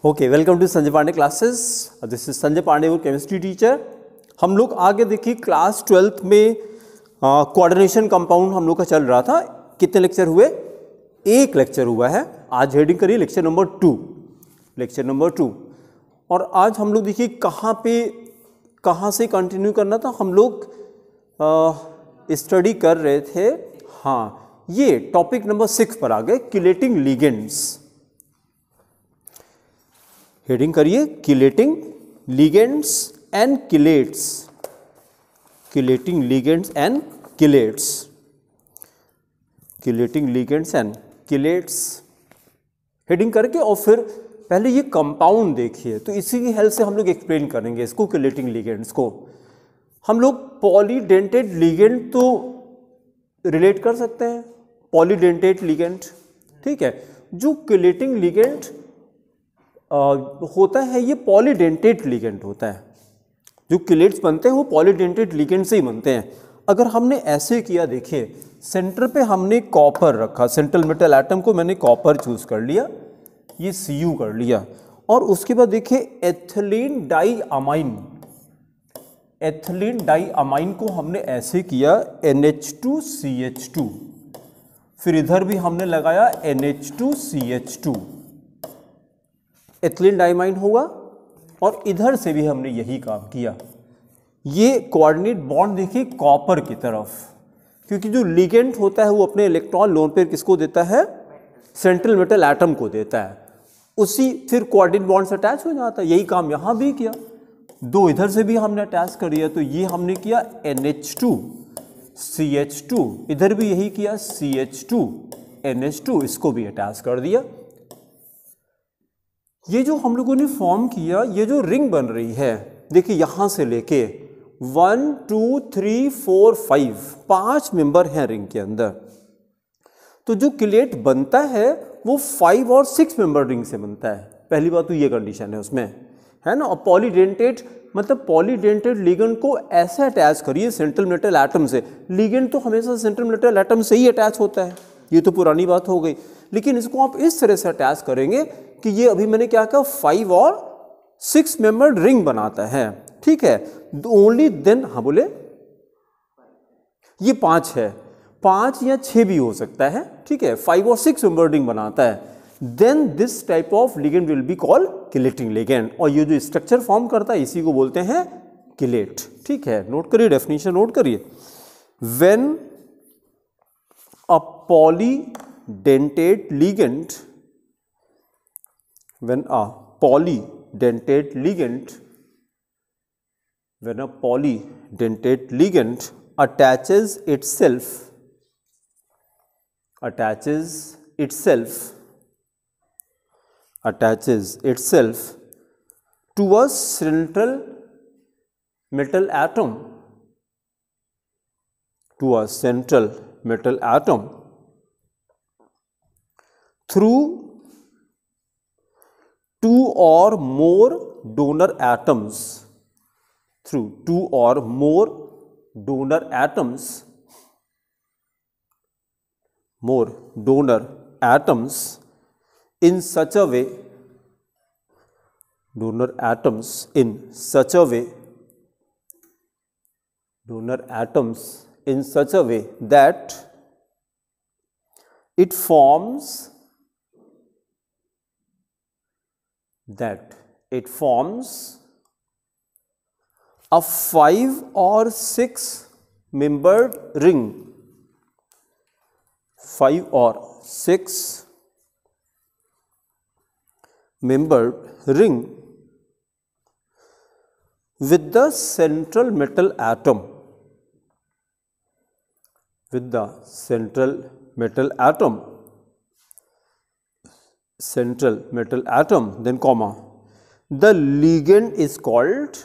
Okay, welcome to Sanjay Pandey classes. This is Sanjay Pandey, वो chemistry teacher. हम लोग आगे देखिए क्लास 12th में कोऑर्डिनेशन कंपाउंड हम लोग का चल रहा था। कितने लेक्चर हुए? एक लेक्चर हुआ है। आज हेडिंग करिए लेक्चर नंबर 2, लेक्चर नंबर 2। और आज हम लोग देखिए कहाँ से कंटिन्यू करना था। हम लोग स्टडी कर रहे थे, हाँ, ये टॉपिक नंबर 6 पर आ गए, किलेटिंग लिगेंड्स। हेडिंग करिए chelating ligands and किलेट्स, chelating ligands and किलेट्स, chelating ligands and किलेट्स heading करके, और फिर पहले ये कंपाउंड देखिए, तो इसी की हेल्प से हम लोग एक्सप्लेन करेंगे इसको, किलेटिंग लिगेंड्स को। हम लोग पॉलीडेंटेड लिगेंड तो रिलेट कर सकते हैं, पॉलीडेंटेड लिगेंड, ठीक है। जो किलेटिंग लिगेंड होता है ये पॉलीडेंटेड लिगेंड होता है। जो किलेट्स बनते हैं वो पॉलीडेंटेड लिगेंड से ही बनते हैं। अगर हमने ऐसे किया, देखिए सेंटर पे हमने कॉपर रखा, सेंट्रल मेटल एटम को मैंने कॉपर चूज कर लिया, ये Cu कर लिया, और उसके बाद देखिए ethylene diamine, ethylene diamine को हमने ऐसे किया NH2CH2, फिर इधर भी हमने लगाया NH2CH2, एथिलीन डाइमाइन होगा, और इधर से भी हमने यही काम किया। ये कोऑर्डिनेट बॉन्ड देखिए कॉपर की तरफ, क्योंकि जो लिगेंड होता है वो अपने इलेक्ट्रॉन लोन पेयर किसको देता है? सेंट्रल मेटल एटम को देता है। उसी फिर कोऑर्डिनेट बॉन्ड से अटैच हो जाता है। यही काम यहाँ भी किया, दो इधर से भी हमने अटैच कर दिया, तो ये हमने किया NH2CH2, इधर भी यही किया CH2NH2, इसको भी अटैच कर दिया। ये जो हम लोगों ने फॉर्म किया, ये जो रिंग बन रही है, देखिए यहां से लेके 1 2 3 4 5 मेंबर हैं रिंग के अंदर। तो जो किलेट बनता है वो 5 और 6 मेंबर रिंग से बनता है। पहली बात तो ये कंडीशन है उसमें, है ना। और पॉलीडेंटेड मतलब पॉलीडेंटेड लिगेंड को ऐसे अटैच करिए सेंट्रल मेटल एटम से। लिगेंड तो हमेशा सेंट्रल मेटल एटम से ही अटैच होता है, ये तो पुरानी बात हो गई। लेकिन इसको आप इस तरह से अटैच करेंगे कि ये अभी मैंने क्या कहा, 5 और 6 मेंबर्ड रिंग बनाता है, ठीक है। ओनली देन, हाँ बोले, ये 5 है, 5 या 6 भी हो सकता है, ठीक है। 5 और 6 मेंबर्ड रिंग बनाता है, then this type of ligand will be called chelating ligand. और ये जो स्ट्रक्चर फॉर्म करता है इसी को बोलते हैं किलेट, ठीक है। नोट करिए, डेफिनेशन नोट करिए। When a polydentate ligand, when a polydentate ligand, when a polydentate ligand attaches itself to a central metal atom, through 2 or more donor atoms, in such a way, that it forms a 5 or 6 membered ring, 5 or 6 membered ring with the central metal atom, then comma, the ligand is called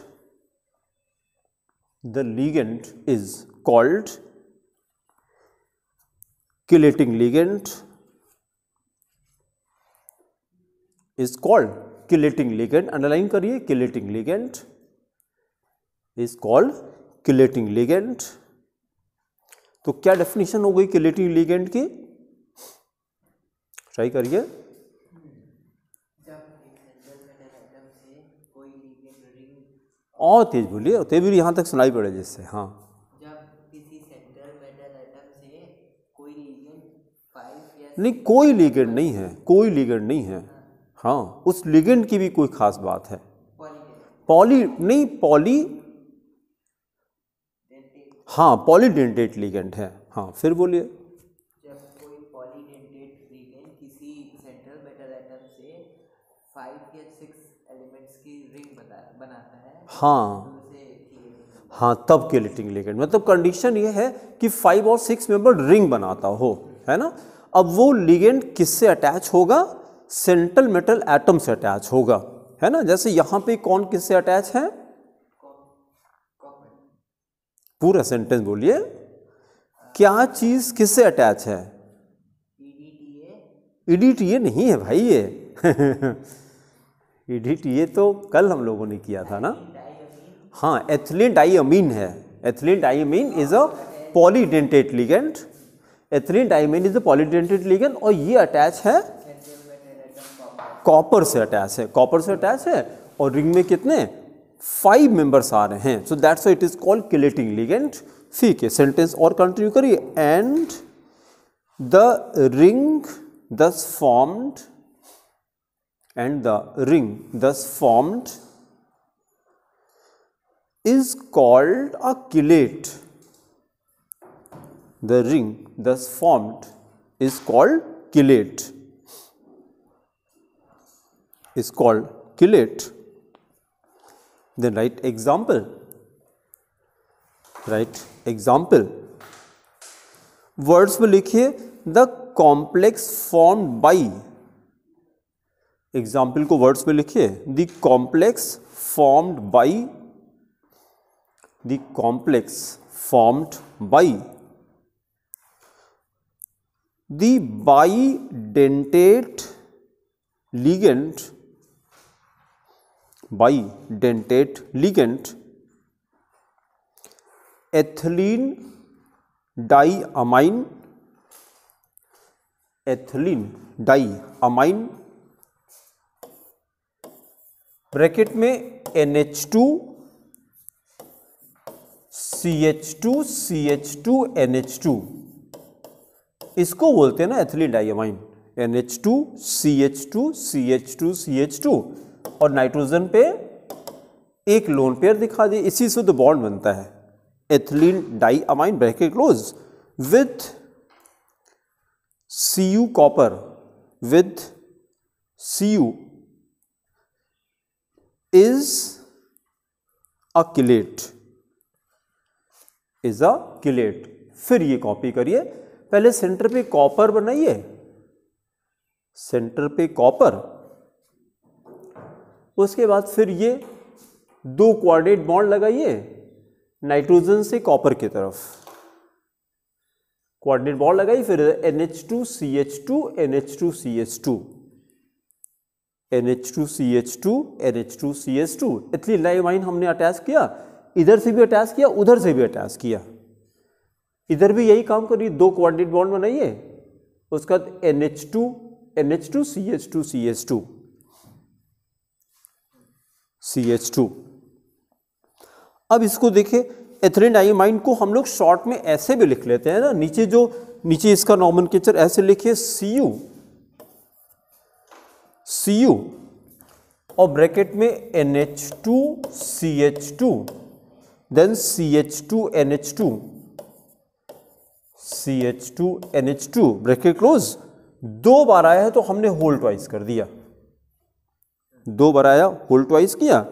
kileting ligand, underline करिए, kileting ligand is called chelating ligand. तो क्या definition हो गई chelating ligand की? Try करिए। और तेज बोलिए, तेज बोलिए, यहाँ तक सुनाई पड़े जिससे। हाँ, जब किसी सेंट्रल मेटल एटम से कोई लिगेंड 5 या नहीं, कोई लिगेंड नहीं है, कोई लिगेंड नहीं है। हाँ, उस लिगेंड की भी कोई खास बात है। पॉली नहीं, पॉली, हाँ पॉलीडेंटेट लिगेंड है। हाँ फिर बोलिए। जब कोई पॉलीडेंटेट लिगेंड किसी सेंट्रल मेटल एटम से 5 या 6 एलिमेंट्स की रिंग बनाता है, हाँ तो उसे chelating हाँ, तब केलेटिंग लिगेंड, मतलब कंडीशन ये है कि 5 और 6 मेंबर रिंग बनाता हो, है ना। अब वो लिगेंड किससे अटैच होगा? सेंट्रल मेटल एटम से अटैच होगा, है ना। जैसे यहाँ पे कौन किससे अटैच है? पूरा सेंटेंस बोलिए, क्या चीज किससे अटैच है? ईडीटीए नहीं है भाई ये ईडीटीए तो कल हम लोगों ने किया था ना। हाँ, एथिलीन डाइअमीन है। Ethylene diamine is a polydentate ligand. Ethylene diamine is a polydentate ligand और ये अटैच है कॉपर से अटैच है, कॉपर से अटैच है। और रिंग में कितने? 5 मेंबर्स आ रहे हैं, so that's why it is called chelating ligand. ठीक है, सेंटेंस और कंटिन्यू करिए। And the ring thus formed and the ring thus formed is called a chelate. The ring thus formed is called chelate, is called chelate. Then write example, write example. Words में लिखिए the complex formed by, example को words में लिखिए। The complex formed by, the complex formed by the bidentate ligand, bidentate ligand ethylene diamine, ethylene diamine bracket में NH2 CH2 CH2 NH2, इसको बोलते हैं ना ethylene diamine. NH2 CH2 CH2 CH2 और nitrogen पे एक लोन पेयर दिखा दिए, इसी से तो बॉन्ड बनता है। Ethylene diamine bracket close with Cu copper, with Cu is a chelate, is a chelate। फिर ये कॉपी करिए, पहले सेंटर पे कॉपर बनाइए, सेंटर पे कॉपर, उसके बाद फिर ये 2 कोऑर्डिनेट बॉन्ड लगाइए नाइट्रोजन से कॉपर की तरफ, कोऑर्डिनेट बॉन्ड लगाई, फिर NH2 CH2 NH2 CH2 NH2 CH2 NH2 CH2। Ethylene diamine हमने अटैच किया, इधर से भी अटैच किया, उधर से भी अटैच किया, इधर भी यही काम करिए, 2 कोऑर्डिनेट बॉन्ड बनाइए, उसका NH2 NH2 CH2 CH2 CH2। अब इसको देखिए, एथिलीन डाइअमाइन को हम लोग शॉर्ट में ऐसे भी लिख लेते हैं ना, नीचे जो नीचे इसका नॉमेनक्लेचर ऐसे लिखिए Cu, Cu और ब्रैकेट में NH2 CH2 then CH2 NH2 CH2 NH2 bracket close. 2 बार आया है तो हमने होल ट्वाइस कर दिया, 2 बार आया होल ट्वाइस किया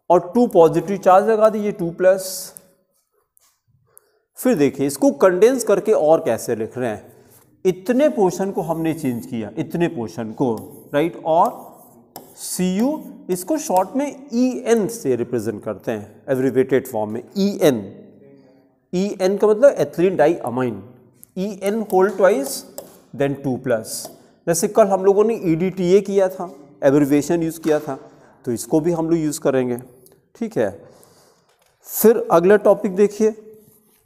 और 2 पॉजिटिव चार्ज लगा दिए, 2+। फिर देखिए इसको कंडेंस करके और कैसे लिख रहे हैं, इतने पोर्शन को हमने चेंज किया, इतने पोर्शन को, राइट। और Cu इसको शॉर्ट में En से रिप्रेजेंट करते हैं, एब्रिविएटेड फॉर्म में En। En का मतलब ethylene diamine, En whole twice then 2+। जैसे कल हम लोगों ने EDTA किया था, एब्रिविएशन यूज किया था, तो इसको भी हम लोग यूज करेंगे, ठीक है। फिर अगला टॉपिक देखिए,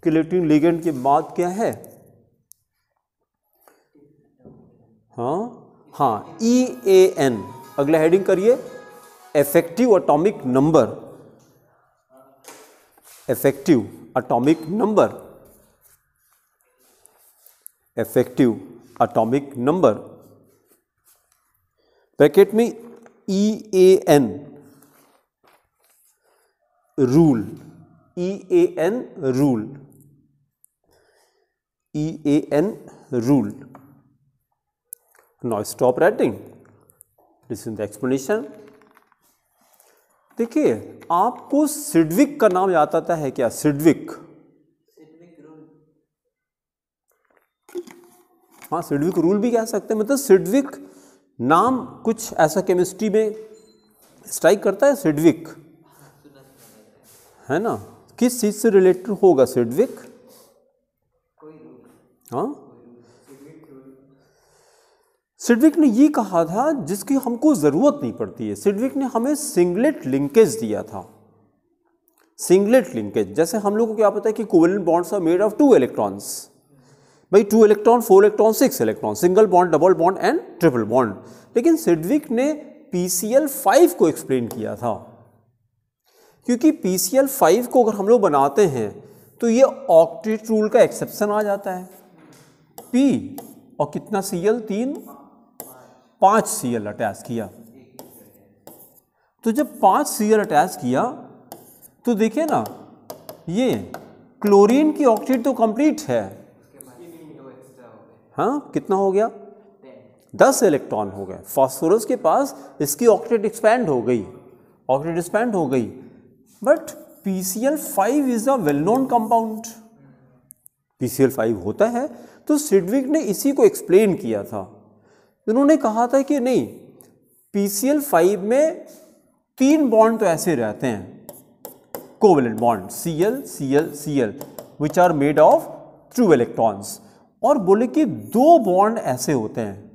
केलेटिंग लिगेंड के बाद क्या है? हाँ EAN, अगला हेडिंग करिए, effective atomic number. effective atomic number, effective atomic number, bracket में EAN rule, EAN rule, EAN rule. Now stop writing. Listen the explanation. देखिए आपको सिडविक का नाम याद आता है क्या? सिडविक, हाँ सिडविक रूल भी कह सकते हैं। मतलब सिडविक नाम कुछ ऐसा केमिस्ट्री में स्ट्राइक करता है, सिडविक है ना। किस चीज से रिलेटेड होगा सिडविक? हाँ सिडविक ने ये कहा था जिसकी हमको जरूरत नहीं पड़ती है। सिडविक ने हमें सिंगलेट लिंकेज दिया था, सिंगलेट लिंकेज। जैसे हम लोग को क्या पता है कि covalent bonds are made of 2 electrons, भाई 2 electron, 4 electron, 6 electron, single bond, double bond and triple bond. लेकिन सिडविक ने PCl5 को एक्सप्लेन किया था, क्योंकि PCl5 को अगर हम लोग बनाते हैं तो ये ऑक्टेट रूल का एक्सेप्शन आ जाता है। P और कितना Cl, 5 Cl अटैच किया। तो जब 5 Cl अटैच किया तो देखिए ना, ये क्लोरीन की ऑक्टेट तो कंप्लीट है, हाँ कितना हो गया? 10 इलेक्ट्रॉन हो गए। फास्फोरस के पास इसकी ऑक्टेट एक्सपैंड हो गई, ऑक्टेट एक्सपैंड हो गई। But PCl5 is a well known compound, PCl5 होता है। तो सिडविक ने इसी को एक्सप्लेन किया था। उन्होंने कहा था कि नहीं, PCl5 में 3 बॉन्ड तो ऐसे रहते हैं, covalent bond, Cl Cl Cl which are made of 2 electrons. और बोले कि 2 बॉन्ड ऐसे होते हैं,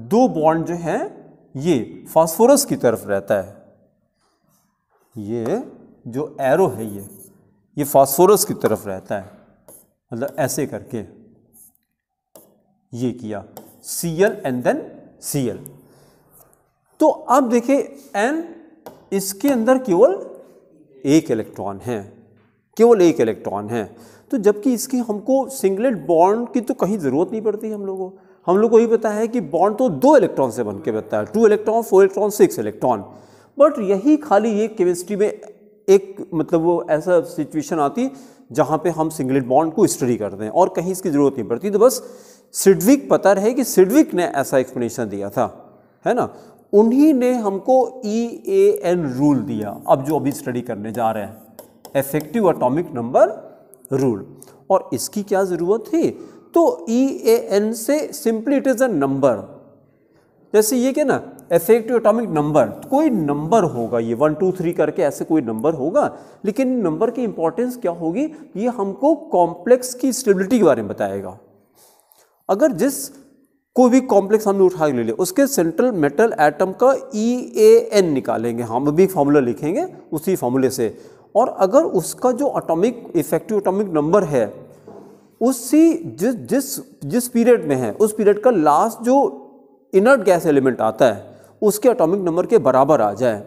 2 बॉन्ड जो है ये फास्फोरस की तरफ रहता है। ये जो एरो है ये फास्फोरस की तरफ रहता है, मतलब ऐसे करके ये किया, Cl एंड देन Cl। तो अब देखिए N, इसके अंदर केवल 1 इलेक्ट्रॉन है, केवल 1 इलेक्ट्रॉन है। तो जबकि इसकी हमको सिंगलेट बॉन्ड की तो कहीं जरूरत नहीं पड़ती हम लोगों को ही पता है कि बॉन्ड तो 2 इलेक्ट्रॉन से बनके बनता है, 2 इलेक्ट्रॉन, 4 इलेक्ट्रॉन, 6 इलेक्ट्रॉन। बट यही खाली ये केमिस्ट्री में एक मतलब वो ऐसा सिचुएशन आती जहाँ पे हम सिंगलेट बॉन्ड को स्टडी करते हैं और कहीं इसकी जरूरत नहीं पड़ती। तो बस सिडविक पता रहे कि सिडविक ने ऐसा एक्सप्लेनेशन दिया था, है ना। उन्हीं ने हमको EAN रूल दिया, अब जो अभी स्टडी करने जा रहे हैं, इफेक्टिव एटॉमिक नंबर रूल। और इसकी क्या जरूरत थी? तो EAN से simply it is a number. जैसे ये क्या ना, इफेक्टिव एटॉमिक नंबर, कोई नंबर होगा, ये 1 2 3 करके ऐसे कोई नंबर होगा। लेकिन नंबर की इंपॉर्टेंस क्या होगी? ये हमको कॉम्प्लेक्स की स्टेबिलिटी के बारे में बताएगा। अगर जिस कोई भी कॉम्प्लेक्स हमने उठा के ले लिया, उसके सेंट्रल मेटल एटम का EAN निकालेंगे, हम अभी फॉर्मूला लिखेंगे उसी फॉर्मूले से। और अगर उसका जो एटॉमिक इफेक्टिव एटॉमिक नंबर है, उसी जिस पीरियड में है, उस पीरियड का लास्ट जो इनर्ट गैस एलिमेंट आता है उसके एटॉमिक नंबर के बराबर आ जाए,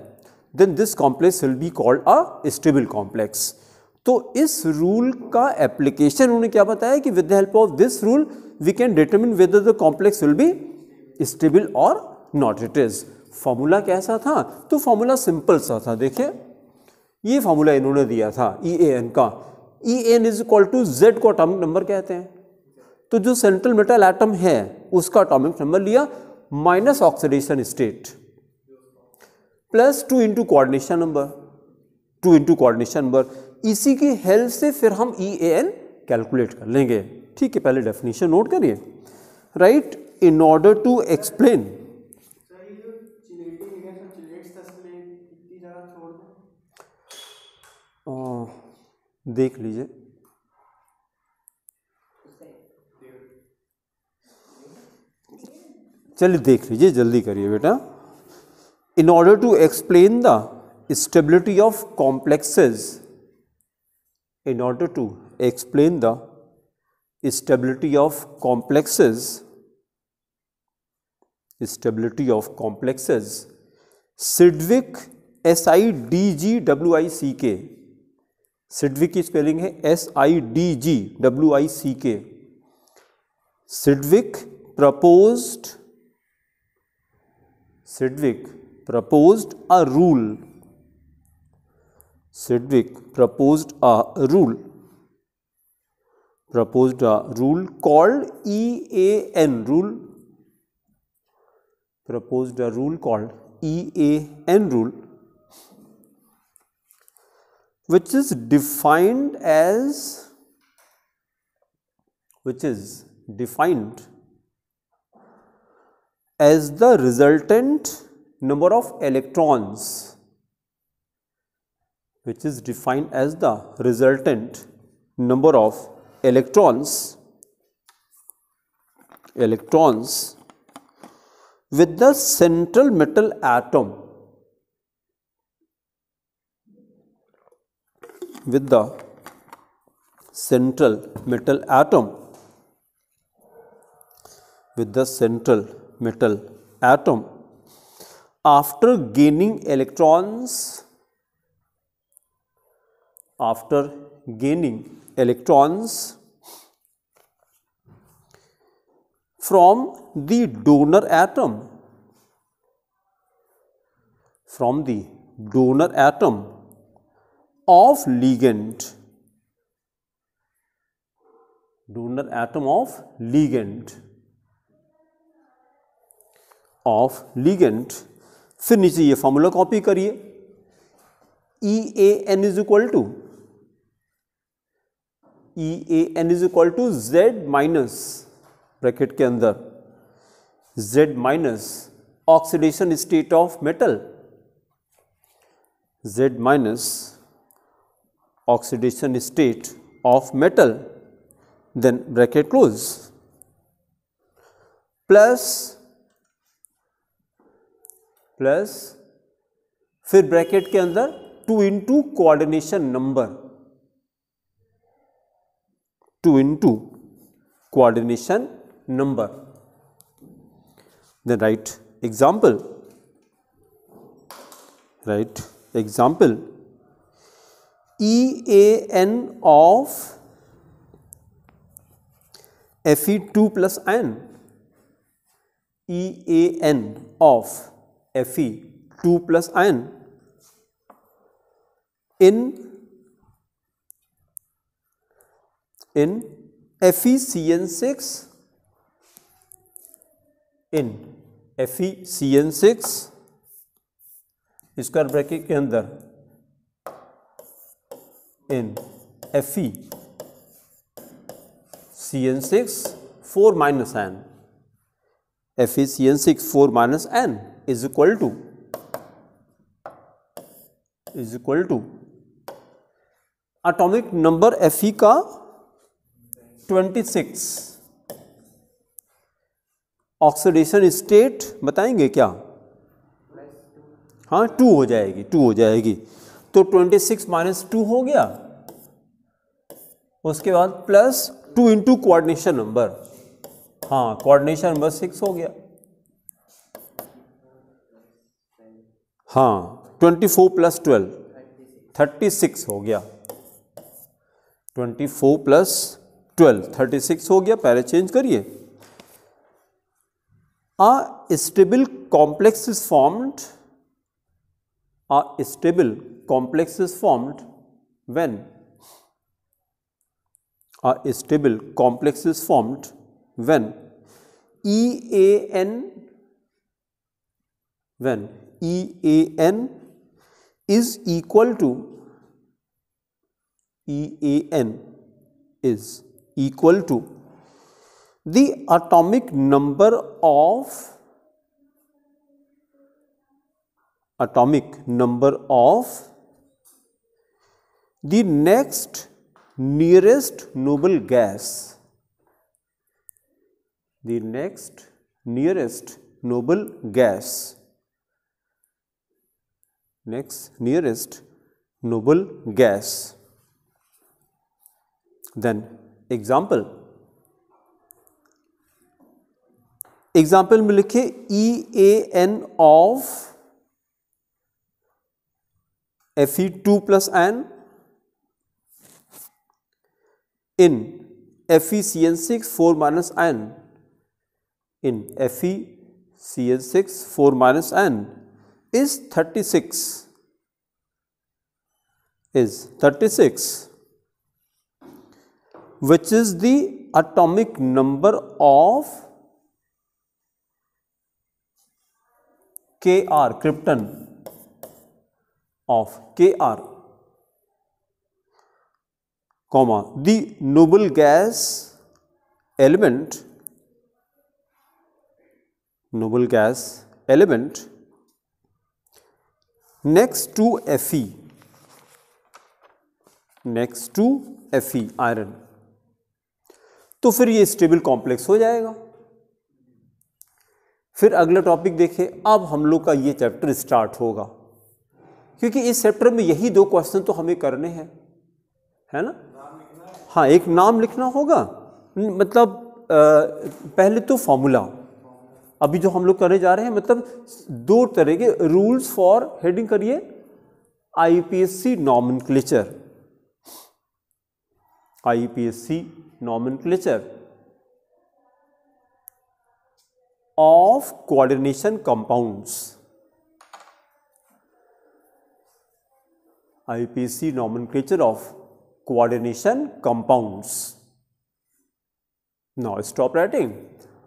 then this complex will be called a stable complex. तो इस रूल का एप्लीकेशन उन्होंने क्या बताया कि with the help of this rule we can determine whether the complex will be stable और नॉट। इट इज फॉर्मूला कैसा था? तो फॉर्मूला सिंपल सा था। देखिए ये फॉर्मूला इन्होंने दिया था EAN का। EAN is equal to Z को एटॉमिक नंबर कहते हैं। तो जो सेंट्रल मेटल एटम है उसका एटॉमिक नंबर लिया, minus oxidation state, plus 2 into coordination number, 2 into coordination number. इसी की हेल्प से फिर हम EAN कैलकुलेट कर लेंगे। ठीक है, पहले डेफिनेशन नोट करिए। Right, in order to explain, देख लीजिए, चलिए देख लीजिए, जल्दी करिए बेटा। In order to explain the stability of complexes, in order to explain the stability of complexes, stability of complexes, Sidgwick SIDGWICK Sidgwick की स्पेलिंग है SIDGWICK। Sidgwick proposed a rule. Sidgwick proposed a rule called EAN rule. Proposed a rule called EAN rule, which is defined as the resultant number of electrons, which is defined as the resultant number of electrons with the central metal atom, after gaining electrons from the donor atom of ligand, फिर नीचे ये formula copy करिए। EAN is equal to Z minus, bracket के अंदर Z minus oxidation state of metal, then bracket close, plus फिर bracket के अंदर 2 into coordination number, then write example EAN of Fe2 plus N, EAN of Fe2 plus N in FeCN6 square bracket के अंदर in FeCN6 4 minus N, FeCN6 4 minus N is equal to atomic number Fe का 26, oxidation state बताएंगे क्या? हाँ 2 हो जाएगी, तो 26 minus 2 हो गया, उसके बाद प्लस 2 इंटू कोऑर्डिनेशन नंबर, हाँ कोऑर्डिनेशन नंबर 6 हो गया, हाँ 24 प्लस 12 36 हो गया, 24 प्लस 12 36 हो गया। पहले चेंज करिए। A stable complex is formed when EAN is equal to the atomic number of the next nearest noble gas, then example में लिखे EAN of Fe2 plus N in FeCN6 4 minus n, in FeCN6 4 minus n is 36, which is the atomic number of Kr, krypton of Kr, comma, the noble gas element next to Fe, iron. तो फिर ये stable complex हो जाएगा। फिर अगला topic देखें। अब हम लोग का ये चैप्टर स्टार्ट होगा, क्योंकि इस चैप्टर में यही 2 क्वेश्चन तो हमें करने हैं, है ना। हाँ, एक नाम लिखना होगा, मतलब पहले तो फॉर्मूला अभी जो हम लोग करने जा रहे हैं, मतलब 2 तरह के रूल्स फॉर, हेडिंग करिए IUPAC nomenclature, IUPAC nomenclature of coordination compounds, IUPAC nomenclature of coordination compounds। Now stop writing।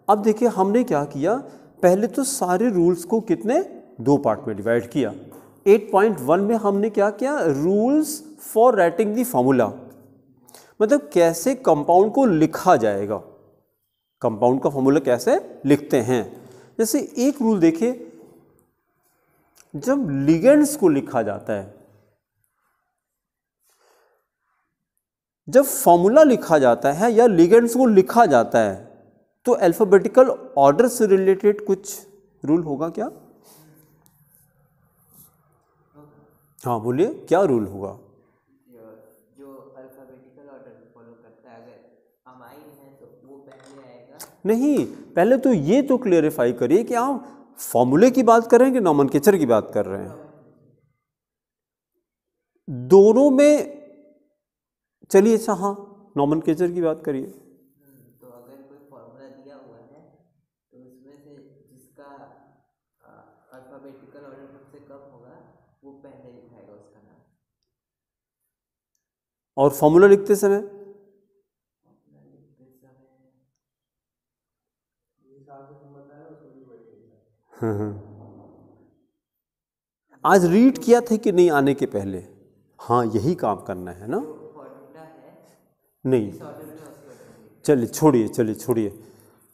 अब देखिए हमने क्या किया, पहले तो सारे रूल्स को कितने 2 पार्ट में डिवाइड किया। 8.1 में हमने क्या किया, rules for writing the formula, मतलब कैसे कंपाउंड को लिखा जाएगा, कंपाउंड का फॉर्मूला कैसे लिखते हैं। जैसे एक रूल देखिए, जब लिगेंड्स को लिखा जाता है, जब फॉर्मूला लिखा जाता है या लिगेंड्स को लिखा जाता है, तो अल्फाबेटिकल ऑर्डर से रिलेटेड कुछ रूल होगा क्या? हाँ बोलिए, क्या रूल होगा? जो अल्फाबेटिकल ऑर्डर फॉलो करता है, अगर अमाइन है तो वो पहले आएगा। नहीं, पहले तो ये तो क्लियरिफाई करिए कि आप फॉर्मूले की बात कर रहे हैं कि नॉमेनक्लेचर की बात कर रहे हैं। दोनों में चलिए, अच्छा हाँ, नॉमेनक्लेचर की बात करिए। तो अगर कोई फॉर्मूला दिया हुआ है तो उसमें से जिसका अल्फाबेटिकल ऑर्डर सबसे कम होगा वो पहले लिखाएगा उसका नाम। और फॉर्मूला लिखते समय आज रीड किया था कि नहीं आने के पहले? हाँ, यही काम करना है ना। नहीं, चलिए छोड़िए।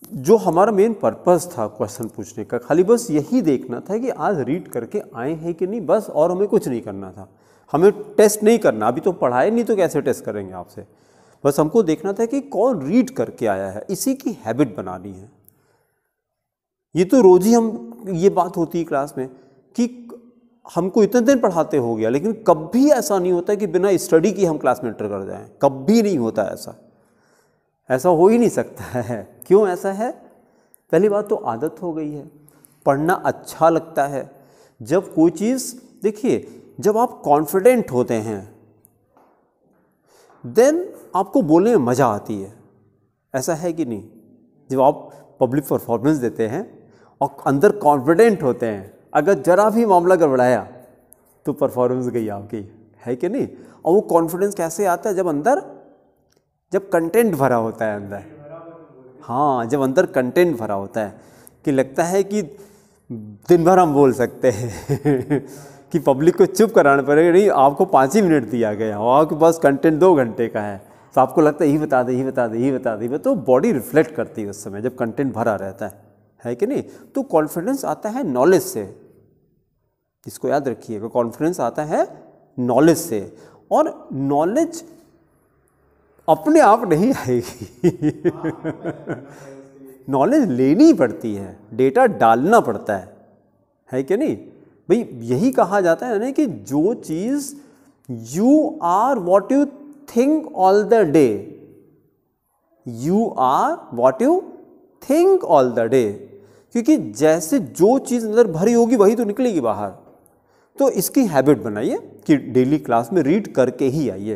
जो हमारा मेन पर्पस था क्वेश्चन पूछने का, खाली बस यही देखना था कि आज रीड करके आए हैं कि नहीं, बस, और हमें कुछ नहीं करना था। हमें टेस्ट नहीं करना, अभी तो पढ़ाए नहीं तो कैसे टेस्ट करेंगे आपसे। बस हमको देखना था कि कौन रीड करके आया है, इसी की हैबिट बनानी है। ये तो रोज ही हम, ये बात होती है क्लास में कि हमको इतने दिन पढ़ाते हो गया, लेकिन कभी ऐसा नहीं होता कि बिना स्टडी की हम क्लास में एंटर कर जाएं। कभी नहीं होता ऐसा हो ही नहीं सकता है। क्यों ऐसा है? पहली बात तो आदत हो गई है, पढ़ना अच्छा लगता है। जब कोई चीज़, देखिए, जब आप कॉन्फिडेंट होते हैं देन आपको बोलने में मज़ा आती है, ऐसा है कि नहीं? जब आप पब्लिक परफॉर्मेंस देते हैं और अंदर कॉन्फिडेंट होते हैं, अगर जरा भी मामला गड़बड़ाया तो परफॉर्मेंस गई आपकी, है कि नहीं? और वो कॉन्फिडेंस कैसे आता है? जब कंटेंट भरा होता है अंदर। हाँ, जब अंदर कंटेंट भरा होता है कि लगता है कि दिन भर हम बोल सकते हैं कि पब्लिक को चुप कराना पड़ेगा। नहीं, आपको 5 ही मिनट दिया गया और आपके पास कंटेंट 2 घंटे का है, तो आपको लगता है यही बता दे। तो बॉडी रिफ्लेक्ट करती है उस समय जब कंटेंट भरा रहता है कि नहीं? तो कॉन्फिडेंस आता है नॉलेज से, इसको याद रखिएगा। कॉन्फिडेंस आता है नॉलेज से, और नॉलेज अपने आप नहीं आएगी नॉलेज लेनी पड़ती है, डेटा डालना पड़ता है कि नहीं भाई? यही कहा जाता है ना कि जो चीज़ you are what you think all the day, you are what you think all the day, क्योंकि जैसे जो चीज़ अंदर भरी होगी वही तो निकलेगी बाहर। तो इसकी हैबिट बनाइए कि डेली क्लास में रीड करके ही आइए।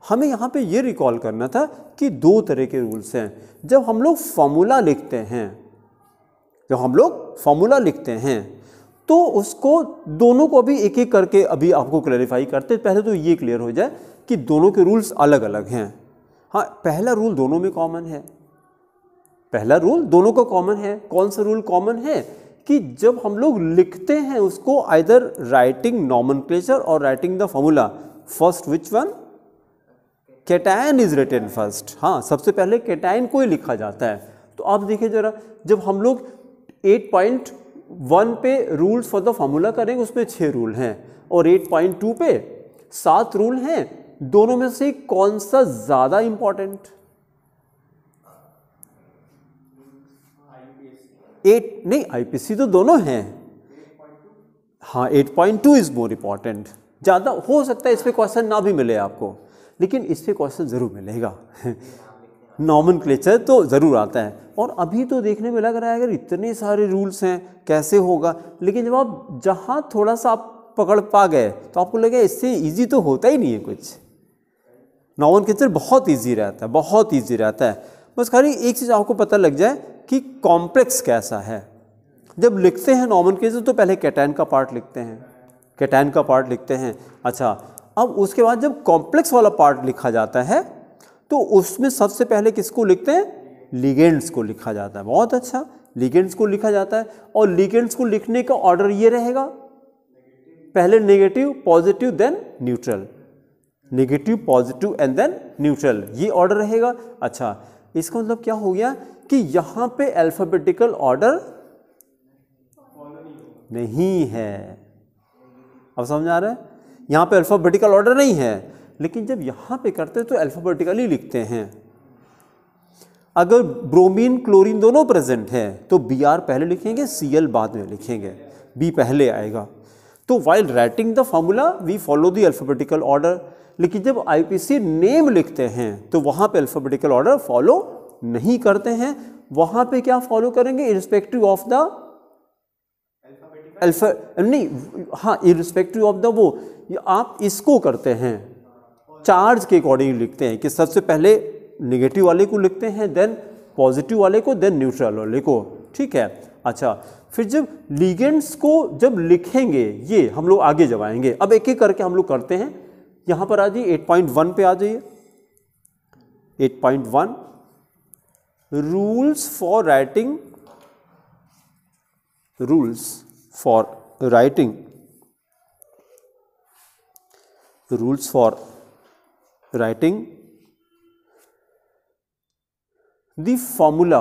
हमें यहाँ पे ये रिकॉल करना था कि दो तरह के रूल्स हैं। जब हम लोग फॉर्मूला लिखते हैं, जब हम लोग फॉर्मूला लिखते हैं तो उसको दोनों को अभी एक एक करके अभी आपको क्लैरिफाई करते हैं। पहले तो ये क्लियर हो जाए कि दोनों के रूल्स अलग अलग हैं। हाँ, पहला रूल दोनों में कॉमन है, पहला रूल दोनों का कॉमन है। कौन सा रूल कॉमन है कि जब हम लोग लिखते हैं उसको आइदर राइटिंग नॉमेनक्लेचर और writing the formula, first which one, cation is written first. हाँ, सबसे पहले कैटायन को ही लिखा जाता है। तो आप देखिए जरा, जब हम लोग 8.1 पे रूल्स फॉर द फॉर्मूला करेंगे उसमें 6 रूल हैं और 8.2 पे 7 रूल हैं। दोनों में से कौन सा ज़्यादा इंपॉर्टेंट? 8 नहीं, आईपीसी तो दोनों हैं। हाँ, 8.2 इज मोर इम्पॉर्टेंट। ज़्यादा हो सकता है इस पे क्वेश्चन ना भी मिले आपको, लेकिन इस पे क्वेश्चन ज़रूर मिलेगा। नॉमेनक्लेचर तो ज़रूर आता है। और अभी तो देखने में लग रहा है अगर इतने सारे रूल्स हैं कैसे होगा, लेकिन जब आप जहाँ थोड़ा सा आप पकड़ पा गए तो आपको लगे इससे इजी तो होता ही नहीं है कुछ। नॉमेनक्लेचर बहुत इजी रहता है, बहुत इजी रहता है। बस खाली एक चीज़ आपको पता लग जाए कि कॉम्प्लेक्स कैसा है। जब लिखते हैं नॉमेनक्लेचर तो पहले कैटायन का पार्ट लिखते हैं, कैटायन का पार्ट लिखते हैं। अच्छा, अब उसके बाद जब कॉम्प्लेक्स वाला पार्ट लिखा जाता है तो उसमें सबसे पहले किसको लिखते हैं? लिगेंड्स को लिखा जाता है। बहुत अच्छा, लिगेंड्स को लिखा जाता है। और लिगेंड्स को लिखने का ऑर्डर ये रहेगा, पहले negative, positive, then neutral, negative, positive and then neutral, ये ऑर्डर रहेगा। अच्छा, इसका मतलब क्या हो गया कि यहाँ पे अल्फाबेटिकल ऑर्डर नहीं है। अब समझ आ रहा है? यहाँ पे अल्फाबेटिकल ऑर्डर नहीं है, लेकिन जब यहाँ पे करते हैं तो अल्फाबेटिकली लिखते हैं। अगर ब्रोमीन क्लोरीन दोनों प्रेजेंट है तो Br पहले लिखेंगे, Cl बाद में लिखेंगे, B पहले आएगा। तो while writing the formula we follow the alphabetical order. लेकिन जब आईपीसी नेम लिखते हैं तो वहाँ पे अल्फाबेटिकल ऑर्डर फॉलो नहीं करते हैं। वहाँ पे क्या फॉलो करेंगे? इरिस्पेक्टिव ऑफ द अल्फा, नहीं, हाँ, इरिस्पेक्टिव ऑफ द वो, आप इसको करते हैं चार्ज के अकॉर्डिंग लिखते हैं कि सबसे पहले नेगेटिव वाले को लिखते हैं, देन पॉजिटिव वाले को, देन न्यूट्रल वाले को। ठीक है। अच्छा, फिर जब लिगेंड्स को जब लिखेंगे, ये हम लोग आगे जब आएंगे, अब एक एक करके हम लोग करते हैं। यहाँ पर आ जाइए 8.1 पे आ जाइए। 8.1 rules for writing, rules for writing, rules for writing the formula,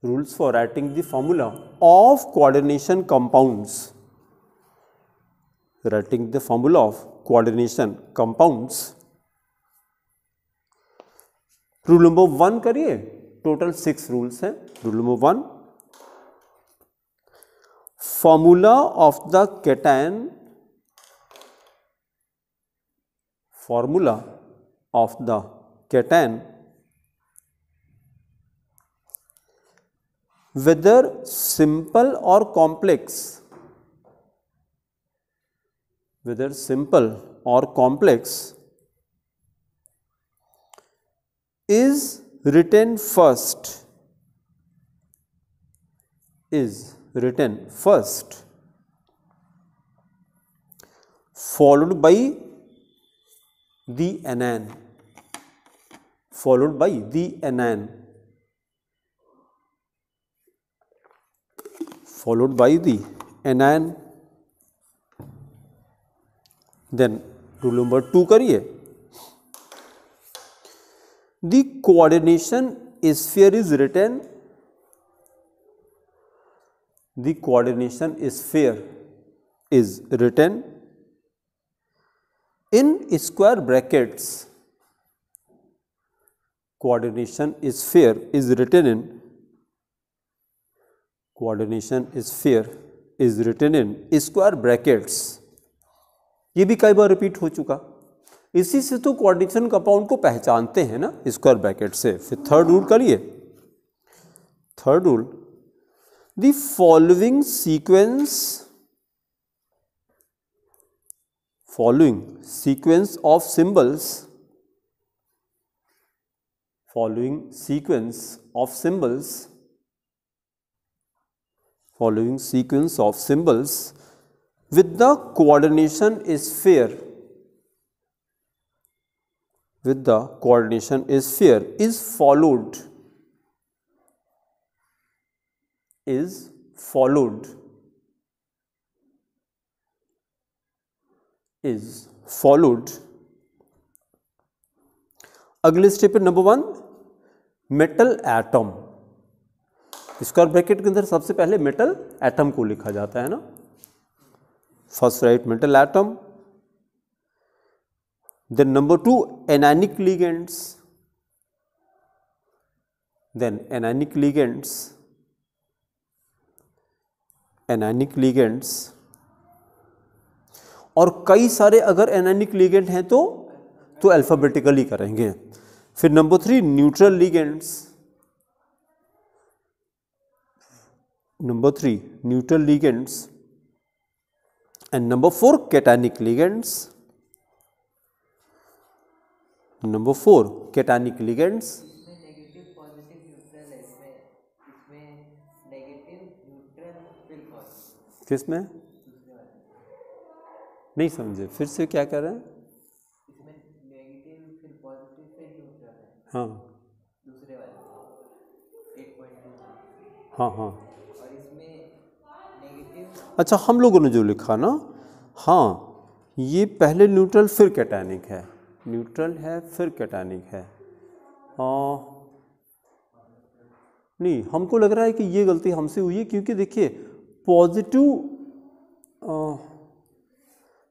rules for writing the formula of coordination compounds, writing the formula of coordination compounds। Rule number 1 करिए, टोटल 6 रूल्स हैं। Rule number 1, formula of the cation, formula of the cation whether simple or complex, whether simple or complex is written first, is written first, followed by the anion, followed by the anion, followed by the anion। Then rule number 2 करिए, the coordination sphere is written, the coordination sphere is written in square brackets, coordination sphere is written in, coordination sphere is written in square brackets। ये भी कई बार repeat हो चुका। इसी से तो coordination compound को पहचानते हैं ना, स्क्वायर ब्रैकेट से। फिर थर्ड रूल करिए, third rule, the following sequence, following sequence of symbols following sequence of symbols, following sequence of symbols with the coordination is fair, with the coordination is fair, is followed, is followed, is followed। अगले step पे number 1 metal atom, square bracket के अंदर सबसे पहले metal atom को लिखा जाता है ना, first write metal atom. Then number 2 anionic ligands, then anionic ligands, anionic ligands, और कई सारे अगर एनायनिक लिगेंड हैं तो अल्फाबेटिकली करेंगे। फिर number 3 neutral ligands, number 3 neutral ligands, and number 4 cationic ligands, number 4 cationic ligands. इसमें नेगेटिव पॉजिटिव न्यूट्रल है, इसमें नेगेटिव न्यूट्रल फिर पॉजिटिव, किसमें नहीं समझे, फिर से क्या कर रहे हैं? इसमें नेगेटिव फिर पॉजिटिव फिर न्यूट्रल है, हाँ दूसरे वाले 8.2, हाँ हाँ, और इसमें नेगेटिव, अच्छा हम लोगों ने जो लिखा ना, हाँ ये पहले न्यूट्रल फिर कैटायनिक है, न्यूट्रल है फिर कैटायनिक है। नहीं, हमको लग रहा है कि ये गलती हमसे हुई है, क्योंकि देखिए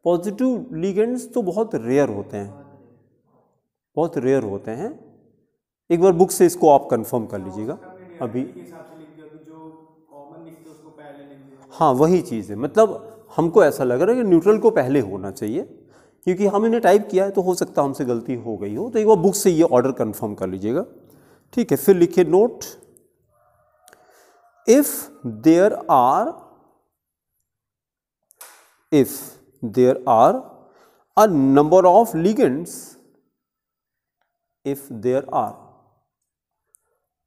पॉजिटिव लिगेंड्स तो बहुत रेयर होते हैं, बहुत रेयर होते हैं। एक बार बुक से इसको आप कंफर्म कर लीजिएगा अभी। हाँ वही चीज़ है, मतलब हमको ऐसा लग रहा है कि न्यूट्रल को पहले होना चाहिए, क्योंकि हम इन्हें टाइप किया है तो हो सकता है हमसे गलती हो गई हो, तो एक बार बुक से ये ऑर्डर कंफर्म कर लीजिएगा, ठीक है। फिर लिखिए note, if there are a number of ligands, if there are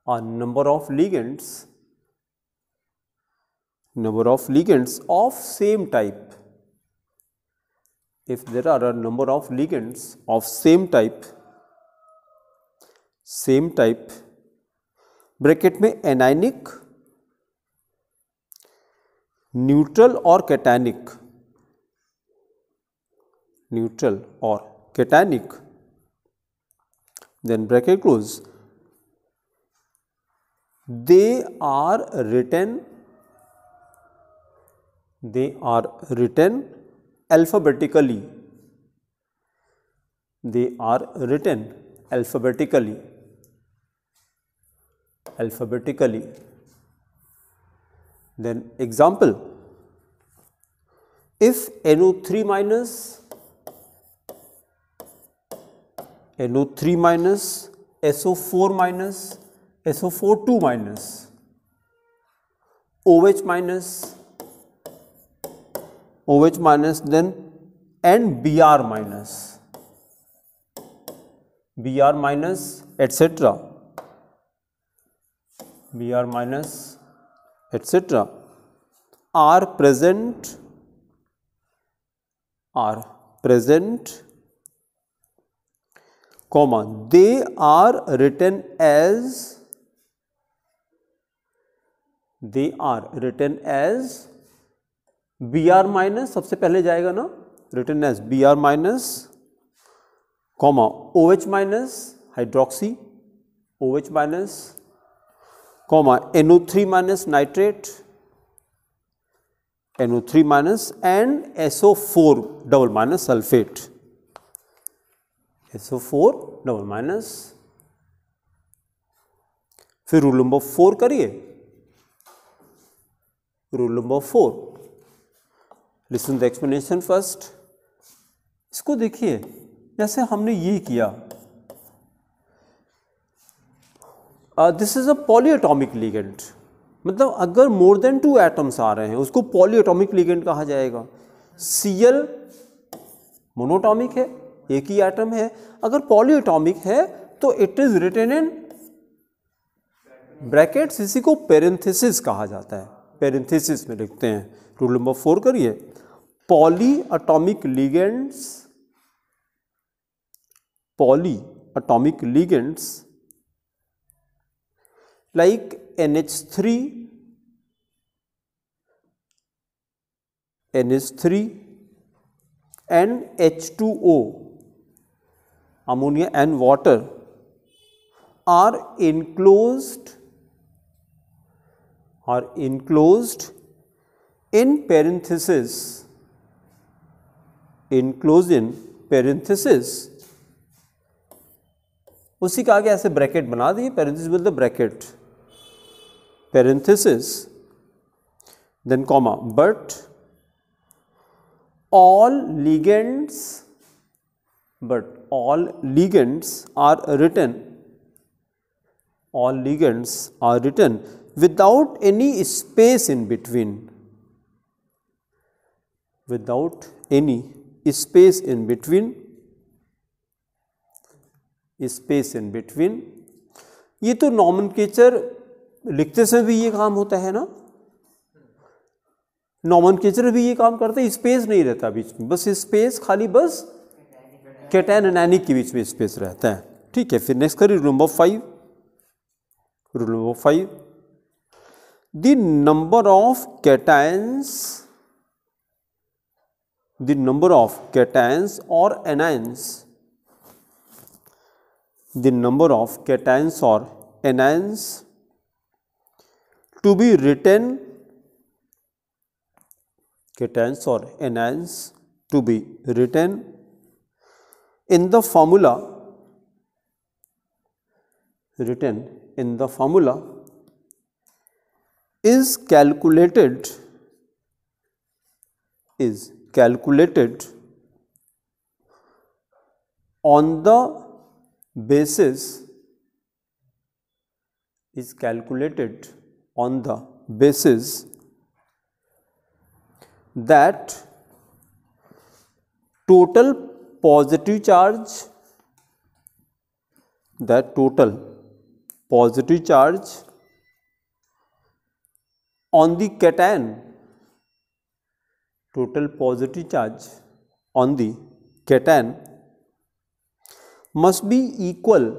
a number of ligands of same type, if there are a number of ligands of same type, bracket में anionic, neutral और cationic, neutral और cationic, then bracket close, they are written alphabetically, they are written alphabetically। then example, if NO3 minus, SO4 minus, SO4 2 minus, OH minus, then and Br minus, etc. are present, comma, they are written as Br minus, सबसे पहले जाएगा ना, written as Br minus, comma, OH minus, hydroxy, OH minus, comma, NO3 minus nitrate, NO3 minus, and SO4 double minus sulfate, SO4 double minus। फिर rule number 4 करिए, rule number 4, listen the explanation first. इसको देखिए, जैसे हमने ये किया, this is a polyatomic ligand, मतलब अगर मोर देन 2 एटम्स आ रहे हैं उसको पॉलीएटॉमिक लिगेंड कहा जाएगा। Cl मोनोटॉमिक है, एक ही एटम है, अगर पॉलीएटॉमिक है तो it is written in brackets, इसी को पेरेंथेसिस कहा जाता है, पेरेंथेसिस में लिखते हैं। रूल नंबर 4 करिए। Poly atomic ligands, poly atomic ligands like NH3, NH3 and H2O, ammonia and water, are enclosed in parenthesis, enclosed in parenthesis। उसी का आगे ऐसे ब्रैकेट बना दिए, parenthesis मतलब bracket, parenthesis, then comma, but all ligands are written without any space in between, ये तो nomenclature लिखते समय भी ये काम होता है ना, नॉमेनक्लेचर भी ये काम करते हैं, स्पेस नहीं रहता बीच में, बस स्पेस खाली बस कैटायन एंड एनिक के बीच में स्पेस रहता है। ठीक है, फिर नेक्स्ट करिए rule number 5। Rule number 5, the number of cations और anions, the number of cations or anions to be written, in the formula, is calculated on the basis that total positive charge on the cation, must be equal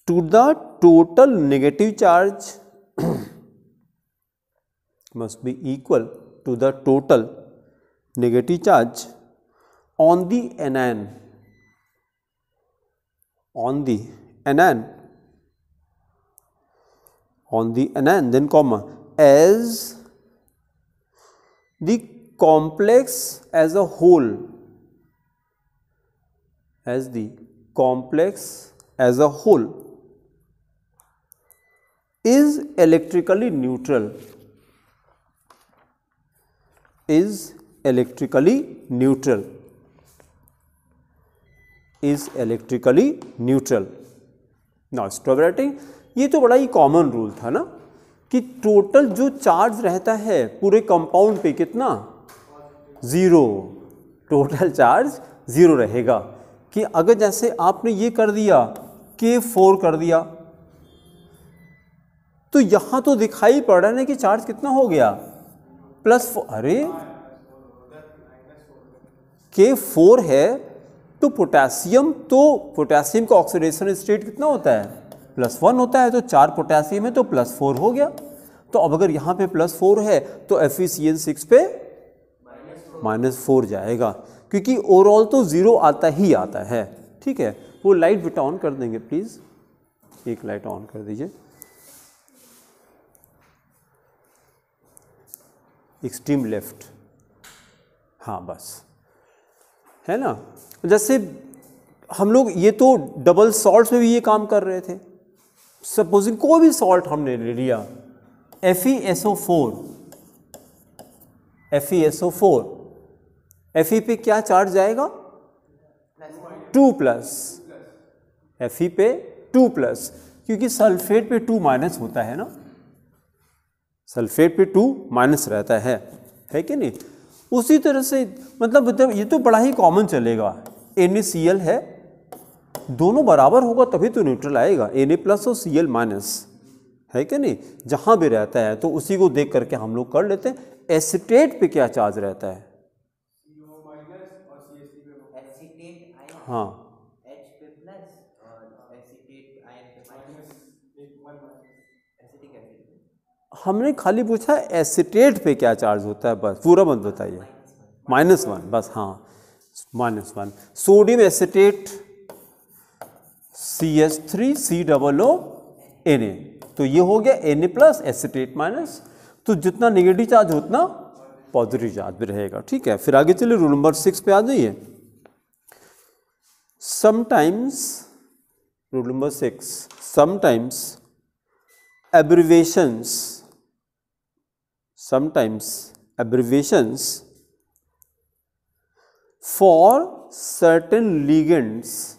to the total negative charge on the anion, then comma, as the complex as a whole, is electrically neutral, now stop writing. ये तो बड़ा ही common rule था ना कि total जो charge रहता है पूरे कंपाउंड पे कितना, 0, टोटल चार्ज 0 रहेगा। कि अगर जैसे आपने ये कर दिया K4 कर दिया, तो यहां तो दिखाई पड़ रहा है ना कि चार्ज कितना हो गया, +4। अरे K4 है तो पोटेशियम का ऑक्सीडेशन स्टेट कितना होता है, +1 होता है, तो 4 पोटेशियम है तो +4 हो गया। तो अब अगर यहाँ पे +4 है तो FeCN6 पे -4 जाएगा, क्योंकि ओवरऑल तो 0 आता ही आता है। ठीक है, वो लाइट बेटा ऑन कर देंगे प्लीज, एक लाइट ऑन कर दीजिए, एक्सट्रीम लेफ्ट, हाँ बस, है ना। जैसे हम लोग ये तो डबल सॉल्ट में भी ये काम कर रहे थे। सपोजिंग कोई भी सॉल्ट हमने ले लिया, FeSO4, Fe पे क्या चार्ज जाएगा, 2+, Fe पे 2+, क्योंकि सल्फेट पे 2- होता है ना, सल्फेट पे 2- रहता है कि नहीं। उसी तरह से मतलब ये तो बड़ा ही कॉमन चलेगा NaCl है, दोनों बराबर होगा तभी तो न्यूट्रल आएगा, Na प्लस और Cl माइनस, है कि नहीं। जहां भी रहता है तो उसी को देख करके हम लोग कर लेते हैं। एसीटेट पे क्या चार्ज रहता है? एसीटेट आयन हाँ, H पे प्लस और एसीटेट आयन पे माइनस, एसिटिक एसिड पे हमने खाली पूछा एसीटेट पे क्या चार्ज होता है, बस पूरा मत बताइए। -1 बस, हाँ -1। सोडियम एसीटेट CH3COO Na, तो ये हो गया Na प्लस एसीटेट माइनस, तो जितना नेगेटिव चार्ज हो उतना पॉजिटिव चार्ज भी रहेगा, ठीक है। फिर आगे चलिए रूल नंबर 6 पे आ जाइए। Sometimes, rule number 6, sometimes abbreviations for certain ligands,